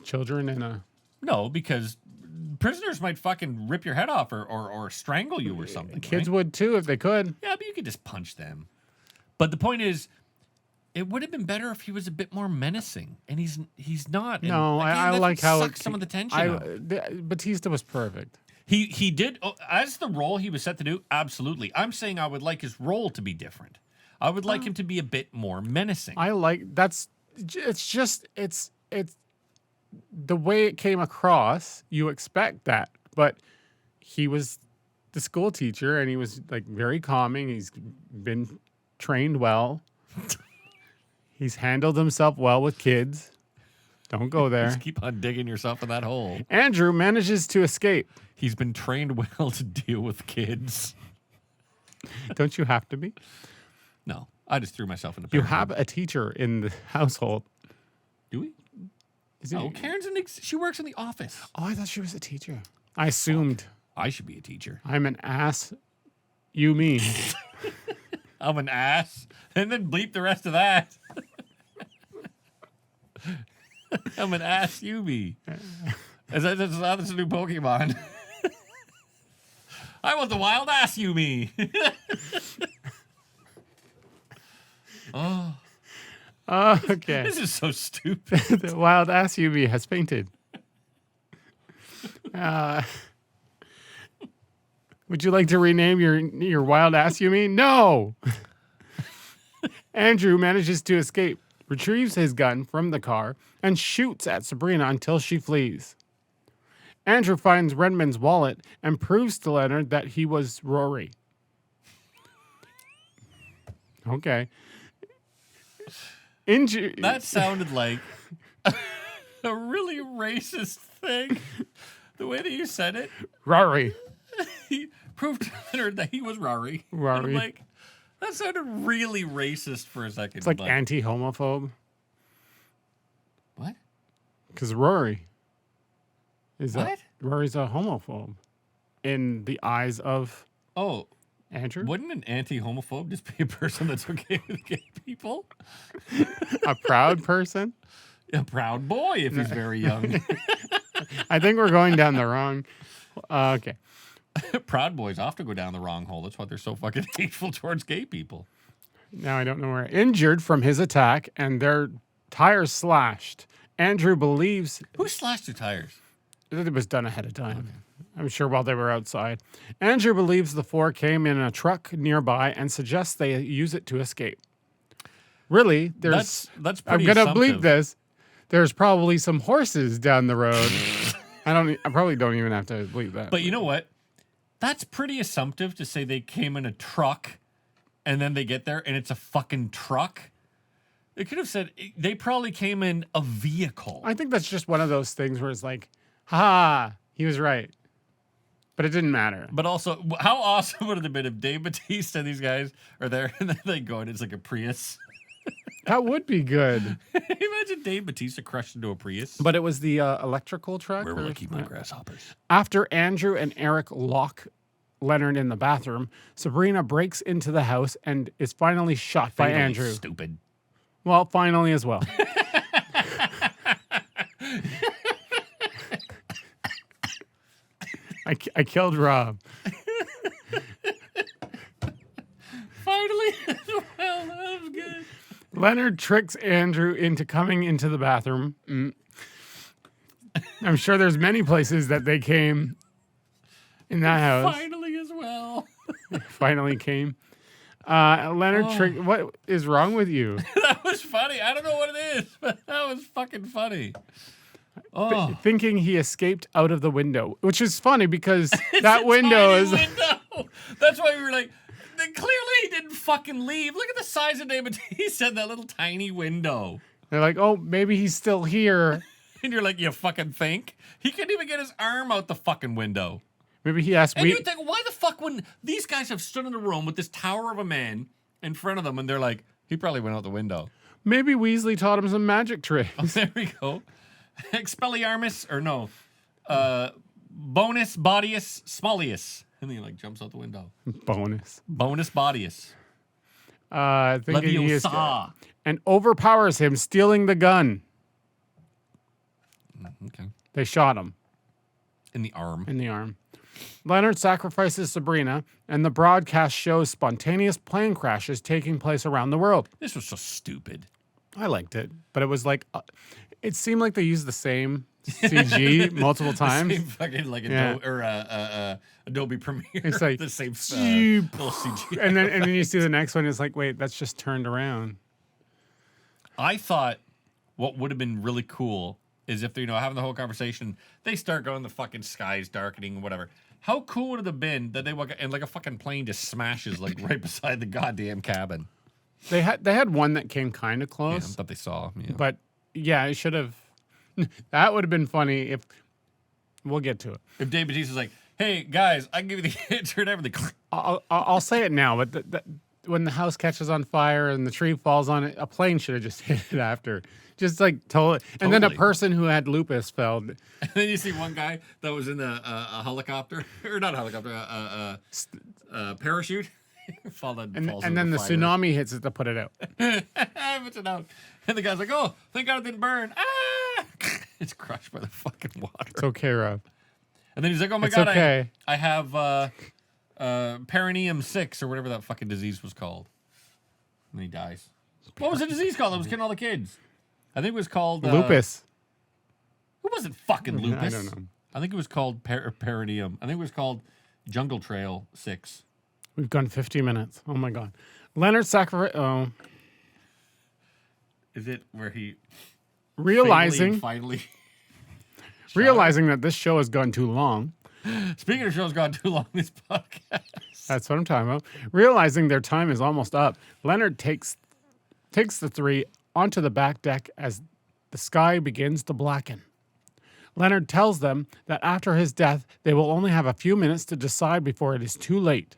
children in a... No, because prisoners might fucking rip your head off or strangle you or something. Kids right? would too if they could. Yeah, but you could just punch them. But the point is, it would have been better if he was a bit more menacing, and he's not. And no, again, I like how sucks some of the tension out. Batista was perfect. He did as the role he was set to do. Absolutely, I'm saying I would like his role to be different. I would like him to be a bit more menacing. It's the way it came across. You expect that, but he was the school teacher, and he was like very calming. He's been trained well. He's handled himself well with kids. Don't go there. Just keep on digging yourself in that hole. Andrew manages to escape. He's been trained well to deal with kids. Don't you have to be? No, I just threw myself into. You have a teacher in the household. Do we? No, Karen's she works in the office. Oh, I thought she was a teacher. I assumed. I should be a teacher. I'm an ass. You mean? I'm an ass. And then bleep the rest of that. I'm an ass you be. That's a new Pokemon. I want the wild ass you me. Oh. Okay. This is so stupid. The wild ass UV has fainted. Would you like to rename your wild ass, you mean? No! Andrew manages to escape, retrieves his gun from the car, and shoots at Sabrina until she flees. Andrew finds Redmond's wallet and proves to Leonard that he was Rory. Okay. That sounded like a really racist thing. The way that you said it. Rory. Prove to Leonard that he was Rory. Rory. And I'm like, that sounded really racist for a second. It's like anti-homophobe. What? Because Rory's What? Rory's a homophobe in the eyes of Andrew. Wouldn't an anti-homophobe just be a person that's okay with gay people? A proud person? A proud boy if he's very young. I think we're going down the wrong. Okay. Proud boys often go down the wrong hole. That's why they're so fucking hateful towards gay people. Now I don't know where. Injured from his attack and their tires slashed. Andrew believes Who slashed your tires? it was done ahead of time. Okay. I'm sure while they were outside. Andrew believes the four came in a truck nearby and suggests they use it to escape. Really, That's I'm pretty gonna assumptive. bleep this. There's probably some horses down the road. I probably don't even have to bleep that. But you know what? That's pretty assumptive to say they came in a truck and then they get there and it's a fucking truck. They could have said they probably came in a vehicle. I think that's just one of those things where it's like, ha, he was right. But it didn't matter. But also, how awesome would it have been if Dave Bautista and these guys are there and then they go and it's like a Prius? That would be good. Imagine Dave Bautista crushed into a Prius. But it was the electrical truck? Where will I keep my grasshoppers? After Andrew and Eric lock Leonard in the bathroom, Sabrina breaks into the house and is finally shot by Fatally Andrew. Stupid. Well, finally as well. I killed Rob. Finally as well. That was good. Leonard tricks Andrew into coming into the bathroom. I'm sure there's many places that they came in that house. Finally as well. Finally came. Leonard what is wrong with you? That was funny. I don't know what it is, but that was fucking funny. Oh. Thinking he escaped out of the window, which is funny because that window is. Window. That's why we were like, clearly he didn't fucking leave. Look at the size of Dave Bautista in that little tiny window. They're like, oh, maybe he's still here. And you're like, you fucking think? He couldn't even get his arm out the fucking window. Maybe he asked And me. you think, why the fuck when these guys have stood in a room with this tower of a man in front of them and they're like, he probably went out the window. Maybe Weasley taught him some magic tricks. Oh, there we go. Expelliarmus, or no, Bonus Bodius Smallius. And then he like jumps out the window. Bonus Bodius. Thinking he is Leviosa. and overpowers him, stealing the gun. Okay. They shot him In the arm. in the arm. Leonard sacrifices Sabrina, and the broadcast shows spontaneous plane crashes taking place around the world. This was so stupid. I liked it, but it was like, it seemed like they used the same CG multiple times. Same fucking like Yeah. Adobe Premiere. It's like, the same "Zoop." little CG. and then you see the next one. It's like, wait, that's just turned around. I thought what would have been really cool is if they're having the whole conversation, they start going, the fucking sky's darkening, whatever. How cool would it have been that they walk and like a fucking plane just smashes like right beside the goddamn cabin? They had one that came kind of Yeah, close, that they saw. Yeah. but yeah, it should have. That would have been funny if. We'll get to it. If Dave Bautista's like, hey guys, I can give you the answer and everything. I'll say it now, but when the house catches on fire and the tree falls on it, a plane should have just hit it after. Just like totally. And then a Totally. person who had lupus fell. And then you see one guy that was in a helicopter, or not a helicopter, a parachute. falls And in then the fire. tsunami hits it to put it out. Puts it out. And the guy's like, oh, thank God it didn't burn. Ah! It's crushed by the fucking water. It's okay, Rob. And then he's like, oh my It's God, okay. I have perineum 6 or whatever that fucking disease was called. And he dies. What was the disease called that was killing all the kids? I think it was called... Lupus. It wasn't fucking lupus. I don't know. I think it was called perineum. I think it was called Jungle Trail 6. We've gone 50 minutes. Oh my God. Leonard sacrifice. Oh. Is it where he... Finally. Realizing that this show has gone too long. Speaking of shows gone too long, this podcast. That's what I'm talking about. Realizing their time is almost up, Leonard takes the three onto the back deck as the sky begins to blacken. Leonard tells them that after his death, they will only have a few minutes to decide before it is too late.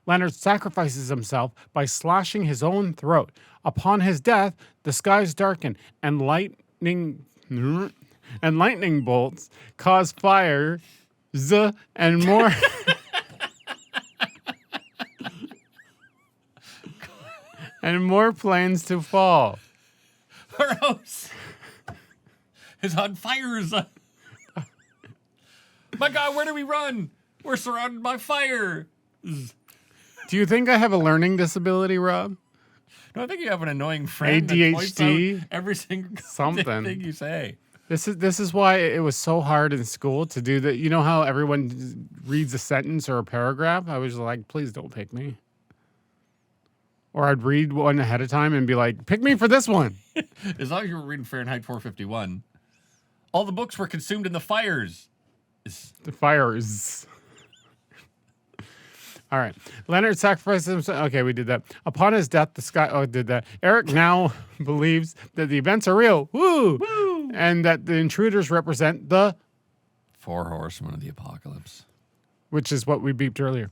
Leonard sacrifices himself by slashing his own throat. Upon his death, the skies darken and lightning bolts cause fire and more and more planes to fall. Our house is on fire. My God, where do we run? We're surrounded by fire. Do you think I have a learning disability, Rob? No, I think you have an annoying friend that points ADHD? out every single Something. thing you say. This is why it was so hard in school to do that. You know how everyone reads a sentence or a paragraph? I was like, please don't pick me. Or I'd read one ahead of time and be like, pick me for this one. As long as you were reading Fahrenheit 451. All the books were consumed in the fires. The fires. All right. Leonard sacrifices himself. Okay, we did that. Upon his death, the sky. Oh, did that. Eric now believes that the events are real. Woo! Woo! And that the intruders represent the 4 horsemen of the apocalypse. Which is what we beeped earlier.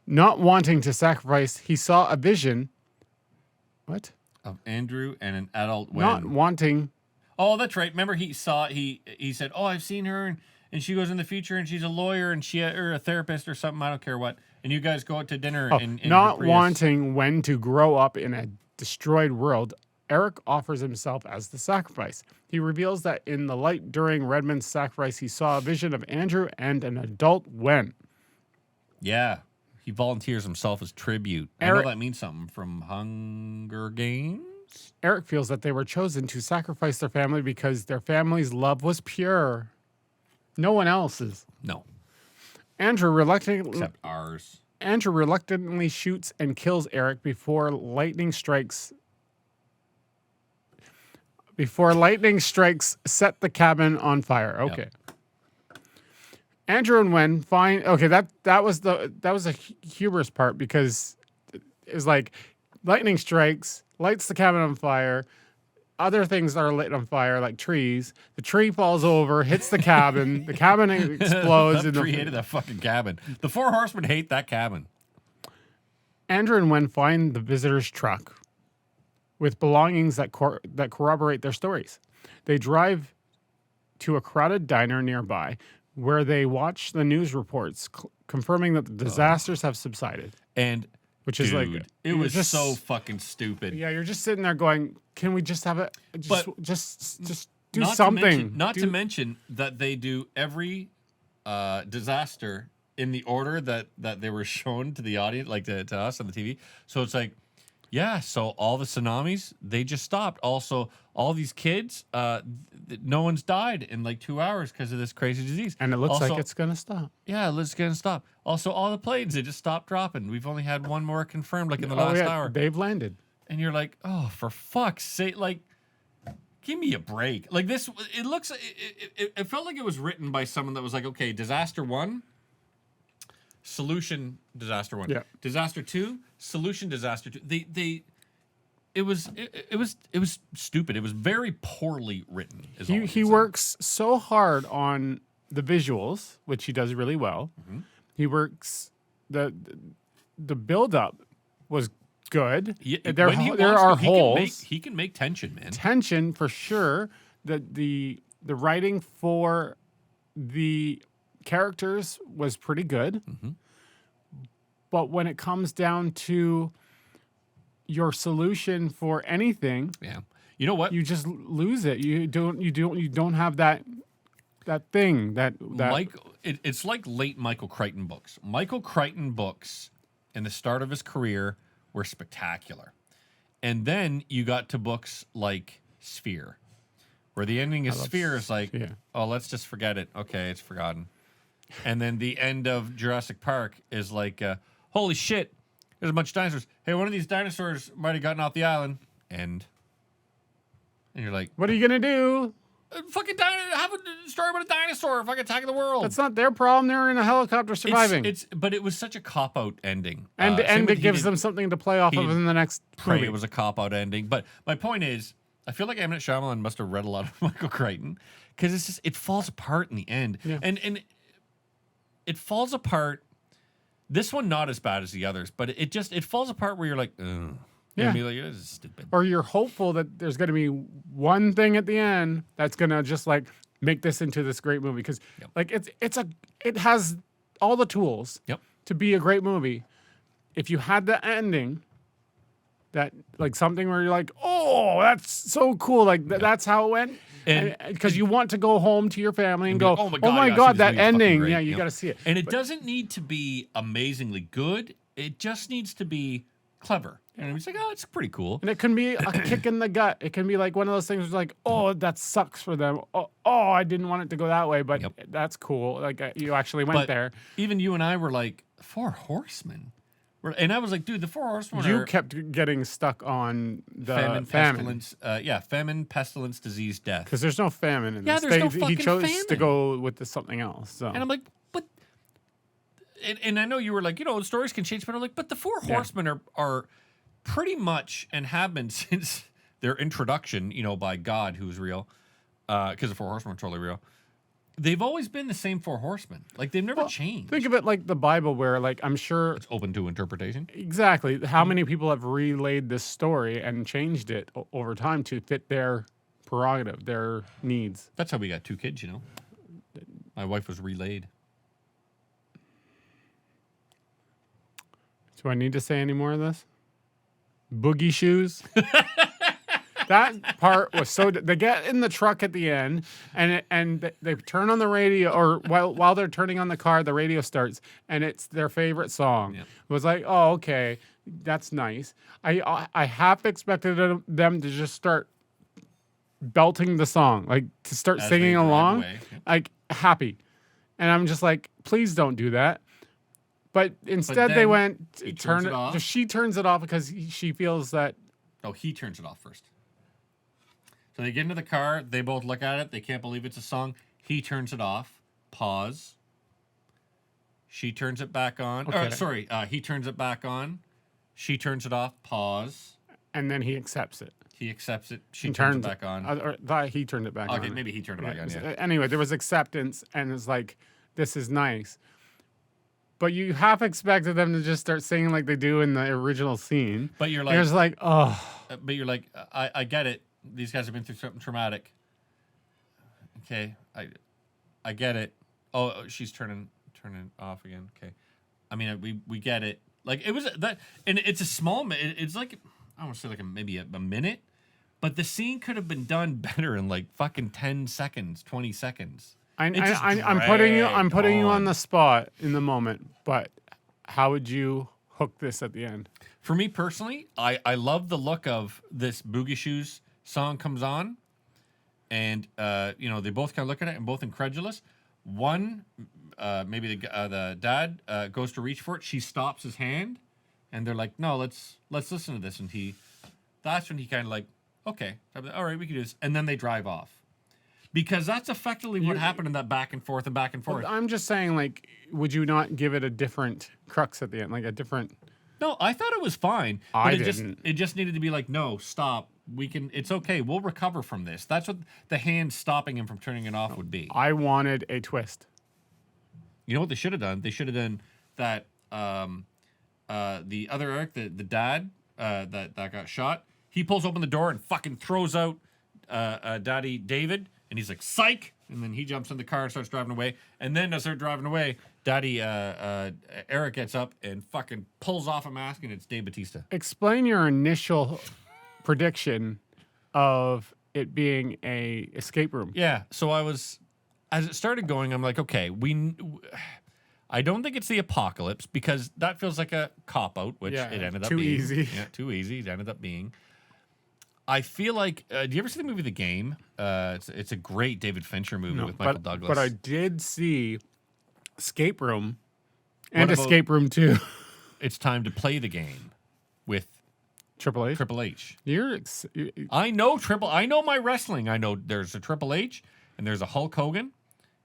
Not wanting to sacrifice, he saw a vision. What? Of Andrew and an adult Wen. Not wanting. Oh, that's right. Remember, he said, "Oh, I've seen her, and she goes in the future, and she's a lawyer, and or a therapist or something. I don't care what." And you guys go out to dinner. In not her wanting when to grow up in a destroyed world, Eric offers himself as the sacrifice. He reveals that in the light during Redmond's sacrifice, he saw a vision of Andrew and an adult Wen. Yeah. He volunteers himself as tribute. I know that means something from Hunger Games. Eric feels that they were chosen to sacrifice their family because their family's love was pure. No one else's. No. Andrew reluctantly Except ours. Andrew reluctantly shoots and kills Eric before lightning strikes set the cabin on fire. Okay. Yep. Andrew and Wen find that was a hubris part because it was like lightning strikes, lights the cabin on fire. Other things are lit on fire, like trees. The tree falls over, hits the cabin. The cabin explodes. The tree hated that fucking cabin. The 4 horsemen hate that cabin. Andrew and Wen find the visitor's truck with belongings that corroborate their stories. They drive to a crowded diner nearby where they watch the news reports confirming that the disasters have subsided. And which is like it was just so fucking stupid. Yeah, you're just sitting there going, "Can we just have it? Just do not something." To mention that they do every disaster in the order that they were shown to the audience, like to us on the TV. So it's like, yeah. So all the tsunamis, they just stopped. Also, all these kids, no one's died in like 2 hours because of this crazy disease. And it looks like it's gonna stop. Yeah, it's gonna stop. Also, all the planes, they just stopped dropping. We've only had one more confirmed, like in the last hour. They've landed. And you're like, oh, for fuck's sake, like, give me a break. Like this, it felt like it was written by someone that was like, okay, disaster 1, solution disaster 1. Yeah. Disaster 2, solution disaster 2. It was stupid. It was very poorly written. He works so hard on the visuals, which he does really well. Mm-hmm. He works the build up was good. Yeah, there are holes. He can make tension, man. Tension for sure. The writing for the characters was pretty good. Mm-hmm. But when it comes down to your solution for anything, yeah, you know what? You just lose it. You don't have that thing that it's like late Michael Crichton books. Michael Crichton books in the start of his career were spectacular. And then you got to books like Sphere, where the ending of Sphere is like, oh, let's just forget it. Okay, it's forgotten. And then the end of Jurassic Park is like, holy shit, there's a bunch of dinosaurs. Hey, one of these dinosaurs might have gotten off the island. And you're like, what are you going to do? Fucking have a story about a dinosaur fucking attacking the world. That's not their problem. They're in a helicopter surviving. But it was such a cop-out ending. And it gives them something to play off of in the next movie. movie. It was a cop-out ending. But my point is, I feel like M. Night Shyamalan must have read a lot of Michael Crichton because it's just it falls apart in the end, and it falls apart. This one not as bad as the others, but it falls apart where you're like, ugh. Yeah. You're like, this is stupid. Or you're hopeful that there's going to be one thing at the end that's going to just like make this into this great movie because like it has all the tools to be a great movie. If you had the ending that like something where you're like, oh, that's so cool, like that's how it went, and because you want to go home to your family and go, oh my god, that ending, you got to see it. And it doesn't need to be amazingly good. It just needs to be clever. And it's like, oh, it's pretty cool. And it can be a kick in the gut. It can be like one of those things where like, oh, that sucks for them. Oh, I didn't want it to go that way, but that's cool. Like you actually went there. Even you and I were like, 4 Horsemen. And I was like, dude, the 4 Horsemen You kept getting stuck on the famine. Pestilence. Famine, pestilence, disease, death. Because there's no famine in this. There's no fucking He chose famine. to go with something else. So. And I'm like, but... And I know you were like, the stories can change, but I'm like, but the 4 Horsemen are pretty much, and have been since their introduction, by God, who's real, because the 4 Horsemen are totally real. They've always been the same 4 Horsemen. Like, they've never changed. Think of it like the Bible, where, like, I'm sure... It's open to interpretation. Exactly. How many people have relayed this story and changed it over time to fit their prerogative, their needs? That's how we got 2 kids, My wife was relayed. Do I need to say any more of this? Boogie shoes. That part was so. They get in the truck at the end, and they turn on the radio, or while they're turning on the car, the radio starts, and it's their favorite song. It was like, oh, okay, that's nice. I half expected them to just start belting the song, like to start singing along, like happy, and I'm just like, please don't do that. But instead, they went turn it off. She turns it off because she feels that. Oh, he turns it off first. So they get into the car. They both look at it. They can't believe it's a song. He turns it off. Pause. She turns it back on. Okay. He turns it back on. She turns it off. Pause. And then he accepts it. He accepts it. She turns it back on. He turned it back on. Okay, maybe he turned it back on. Yeah. Anyway, there was acceptance, and it's like, this is nice. But you half expected them to just start singing like they do in the original scene. But you're like, there's like, oh. But you're like, I get it. These guys have been through something traumatic. Okay, I get it. Oh, she's turning off again. Okay, I mean, we get it. Like it was that, and it's a small. It's like I want to say like maybe a minute, but the scene could have been done better in like fucking 10 seconds, 20 seconds. I'm putting you on the spot in the moment, but how would you hook this at the end? For me personally, I love the look of this Boogie Shoes song comes on, and they both kind of look at it and both incredulous. One, maybe the dad goes to reach for it. She stops his hand, and they're like, "No, let's listen to this." And that's when he kind of like, "Okay, all right, we can do this." And then they drive off. Because that's effectively what happened in that back and forth and back and forth. Well, I'm just saying, like, would you not give it a different crux at the end? Like a different... No, I thought it was fine. I didn't. It just needed to be like, no, stop. It's okay. We'll recover from this. That's what the hand stopping him from turning it off would be. I wanted a twist. You know what they should have done? They should have done that the other Eric, the dad that got shot, he pulls open the door and fucking throws out Daddy David. And he's like, psych! And then he jumps in the car and starts driving away. And then as they're driving away, Daddy Eric gets up and fucking pulls off a mask, and it's Dave Bautista. Explain your initial prediction of it being a escape room. Yeah, so as it started going, I'm like, okay, I don't think it's the apocalypse, because that feels like a cop-out, which it ended up being. Too easy. Yeah, too easy. It ended up being. I feel like, do you ever see the movie The Game? It's a great David Fincher movie with Michael Douglas. But I did see Escape Room and Escape Room 2. It's time to play the game with Triple H. Triple H. I know my wrestling. I know there's a Triple H, and there's a Hulk Hogan,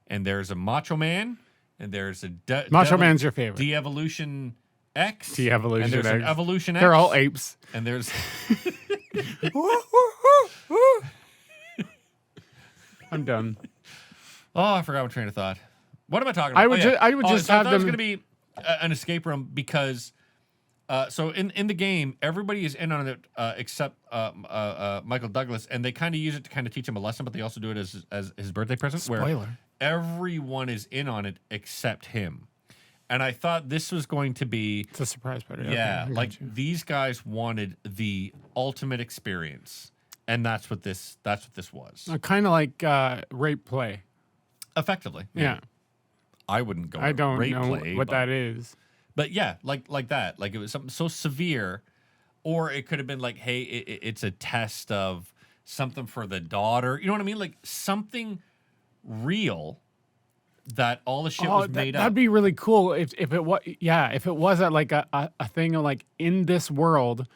and there's a Macho Man, and there's a Macho Man's your favorite. De-Evolution X. De-Evolution and there's X. An Evolution X. They're all apes. And there's I'm done. Oh, I forgot my train of thought. What am I talking about? I would just so I have thought it was them. going to be an escape room because, so in the game, everybody is in on it except Michael Douglas, and they kind of use it to kind of teach him a lesson, but they also do it as his birthday present. Spoiler. Where everyone is in on it except him. And I thought this was going to be... It's a surprise party. Yeah, Okay, I like got you. these guys wanted the ultimate experience. And that's what this was. Kind of like rape play. Effectively. Yeah. I wouldn't go I with don't rape know play, what but, that is. But yeah, like that. Like it was something so severe. Or it could have been like, hey, it's a test of something for the daughter. You know what I mean? Like something real that all the shit was made up. That'd be really cool if it was if it was at like a thing of like in this world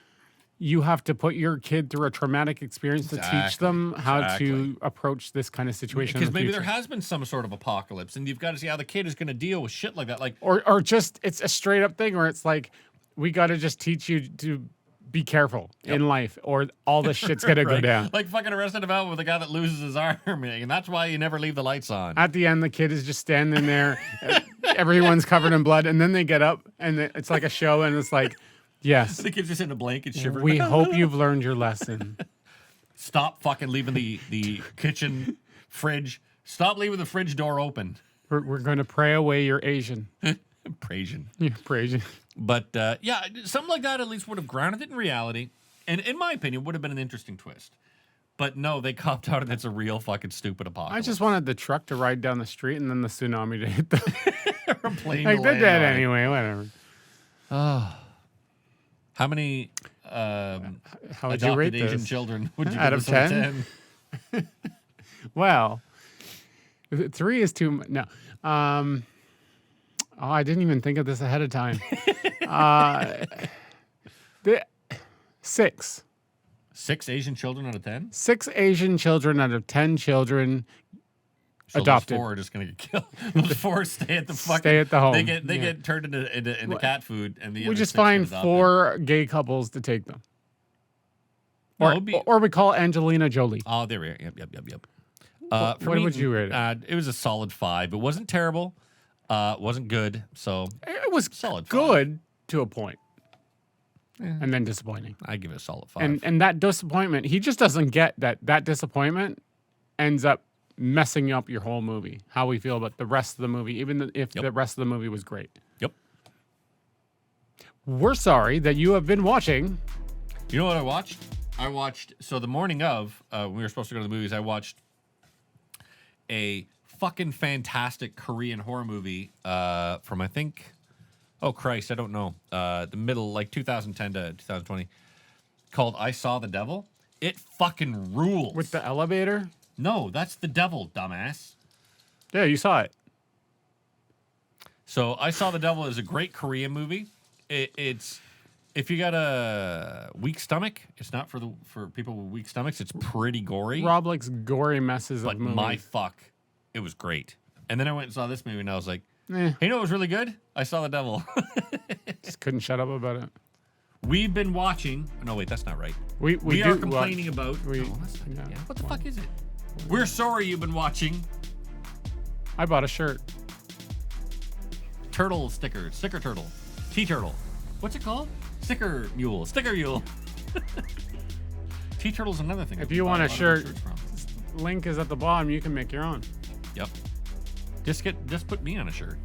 you have to put your kid through a traumatic experience to teach them how to approach this kind of situation. Because maybe there has been some sort of apocalypse and you've got to see how the kid is going to deal with shit like that. Like or just it's a straight up thing where it's like we got to just teach you to be careful in life or all this shit's going to go down. Like fucking Arrested Development with the guy that loses his arm, and that's why you never leave the lights on. At the end, the kid is just standing there. Everyone's covered in blood, and then they get up, and it's like a show, and it's like, yes. The kid's just in a blanket shivering. We hope you've learned your lesson. Stop fucking leaving the kitchen fridge. Stop leaving the fridge door open. We're going to pray away your Asian. Prasian. Yeah, Asian. But yeah, something like that at least would have grounded it in reality, and in my opinion, would have been an interesting twist. But no, they copped out, and it's a real fucking stupid apocalypse. I just wanted the truck to ride down the street, and then the tsunami to hit the plane. like they're dead anyway. Whatever. How many How would you rate adopted Asian this? children would you Out give of this out of 10? Well, 3 is too much. No. I didn't even think of this ahead of time. 6. 6 Asian children out of 10? 6 Asian children out of 10 children So adopted. Those 4 are just gonna get killed. Those 4 stay at the fucking. Stay at the home. They get turned into cat food, and the We other just 6 get find adopted. 4 gay couples to take them. No, Or, it'd be- or we call Angelina Jolie. Oh, there we are. Yep. For What me, would you rate it? It was a solid 5. It wasn't terrible. Wasn't good. So It was solid 5. good to a point. And then disappointing. I give it a solid 5. And that disappointment, he just doesn't get that disappointment ends up messing up your whole movie. How we feel about the rest of the movie, even if the rest of the movie was great. Yep. We're sorry that you have been watching. You know what I watched? So the morning of, when we were supposed to go to the movies, I watched a fucking fantastic Korean horror movie from, I think, oh Christ, I don't know, the middle, like 2010 to 2020, called I Saw the Devil. It fucking rules. With the elevator? No, that's the devil, dumbass. Yeah, you saw it. So I Saw the Devil is a great Korean movie. It's if you got a weak stomach, it's not for people with weak stomachs. It's pretty gory. Rob likes gory messes But of movies. my fuck, it was great. And then I went and saw this movie, and I was like, Eh, hey, you know what was really good? I Saw the Devil. just couldn't shut up about it. We've been watching. No, wait, that's not right. We are do complaining about. we- No, that's not, yeah. yeah. What the fuck is it? We're sorry you've been watching. I bought a shirt. Turtle sticker turtle, tea turtle. What's it called? Sticker mule. Tea turtle's another thing. If we you buy want a lot of shirt- shirts from. Link is at the bottom. You can make your own. Yep. Just put me on a shirt.